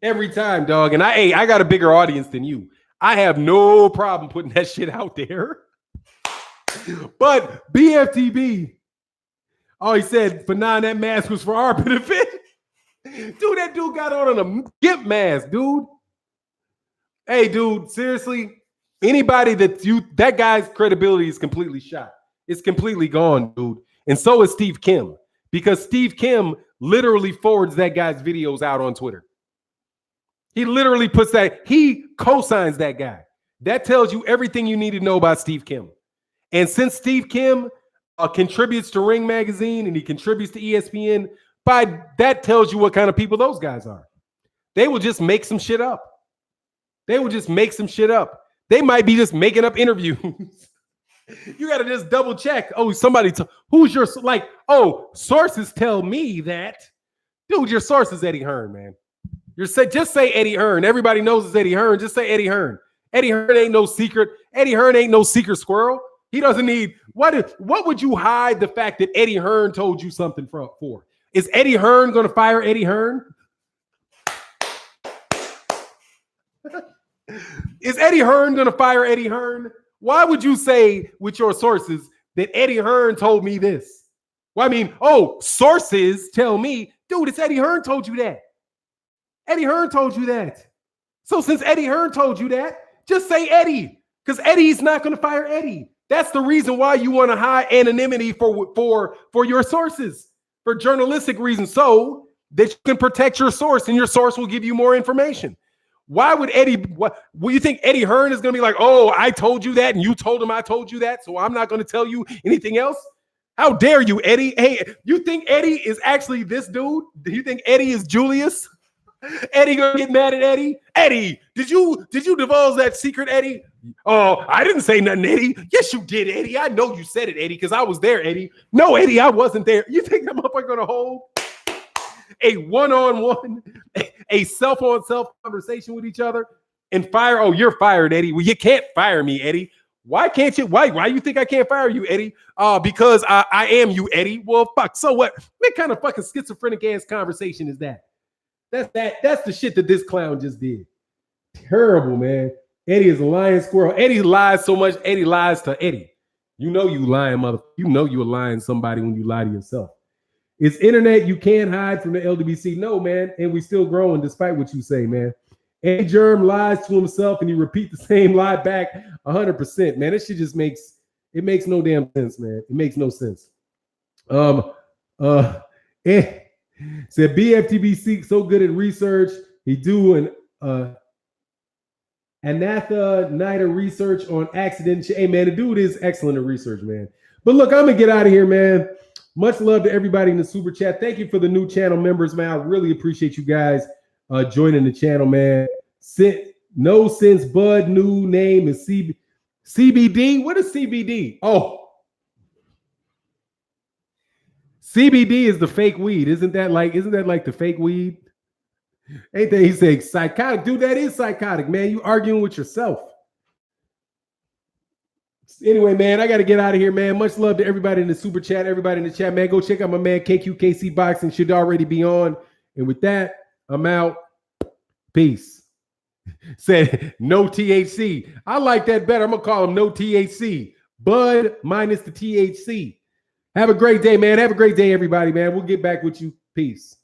A: Every time, dog. And I got a bigger audience than you. I have no problem putting that shit out there. But BFTB, he said, Fannon, that mask was for our benefit. Dude, that dude got on a GIMP mask, dude. Hey, dude, seriously, anybody that guy's credibility is completely shot. It's completely gone, dude. And so is Steve Kim, because Steve Kim literally forwards that guy's videos out on Twitter. He literally he co-signs that guy. That tells you everything you need to know about Steve Kim. And since Steve Kim contributes to Ring Magazine and he contributes to ESPN, that tells you what kind of people those guys are. They will just make some shit up. They might be just making up interviews. You got to just double check. Oh, who's your, sources tell me that. Dude, your source is Eddie Hearn, man. Just say Eddie Hearn. Everybody knows it's Eddie Hearn. Just say Eddie Hearn. Eddie Hearn ain't no secret. Eddie Hearn ain't no secret squirrel. He doesn't need, what would you hide the fact that Eddie Hearn told you something for? Is Eddie Hearn going to fire Eddie Hearn? Is Eddie Hearn going to fire Eddie Hearn? Why would you say with your sources that Eddie Hearn told me this? Well, sources tell me, dude, it's Eddie Hearn told you that. Eddie Hearn told you that. So since Eddie Hearn told you that, just say Eddie, because Eddie's not going to fire Eddie. That's the reason why you want to hide anonymity for your sources, for journalistic reasons, so that you can protect your source and your source will give you more information. Why would you think Eddie Hearn is going to be like, oh, I told you that and you told him I told you that, so I'm not going to tell you anything else? How dare you, Eddie? Hey, you think Eddie is actually this dude? Do you think Eddie is Julius? Eddie gonna get mad at Eddie? Eddie, did you divulge that secret, Eddie? Oh, I didn't say nothing, Eddie. Yes, you did, Eddie. I know you said it, Eddie, because I was there, Eddie. No, Eddie, I wasn't there. You think that motherfucker gonna hold a one-on-one, a self-on-self conversation with each other and fire? Oh, you're fired, Eddie. Well, you can't fire me, Eddie. Why can't you? Why you think I can't fire you, Eddie? Because I am you, Eddie. Well, fuck. So what? What kind of fucking schizophrenic ass conversation is that? That's the shit that this clown just did. Terrible, man. Eddie is a lying squirrel. Eddie lies so much. Eddie lies to Eddie. You know you lying, mother. You know you're lying somebody when you lie to yourself. It's internet. You can't hide from the LWC. No, man. And we still growing despite what you say, man. Eddie Germ lies to himself and you repeat the same lie back 100%, man. This shit just makes no damn sense, man. It makes no sense. Said BFTB so good at research. He do an Anatha Nighter research on accident. Hey, man, the dude is excellent at research, man. But look, I'm going to get out of here, man. Much love to everybody in the super chat. Thank you for the new channel members, man. I really appreciate you guys joining the channel, man. No sense, Bud. New name is CBD. What is CBD? Oh. CBD is the fake weed. Isn't that like the fake weed? Ain't that he said psychotic? Dude, that is psychotic, man. You arguing with yourself. Anyway, man, I got to get out of here, man. Much love to everybody in the super chat, everybody in the chat, man. Go check out my man KQKC Boxing. Should already be on. And with that, I'm out. Peace. Said no THC. I like that better. I'm going to call him no THC. Bud minus the THC. Have a great day, man. Have a great day, everybody, man. We'll get back with you. Peace.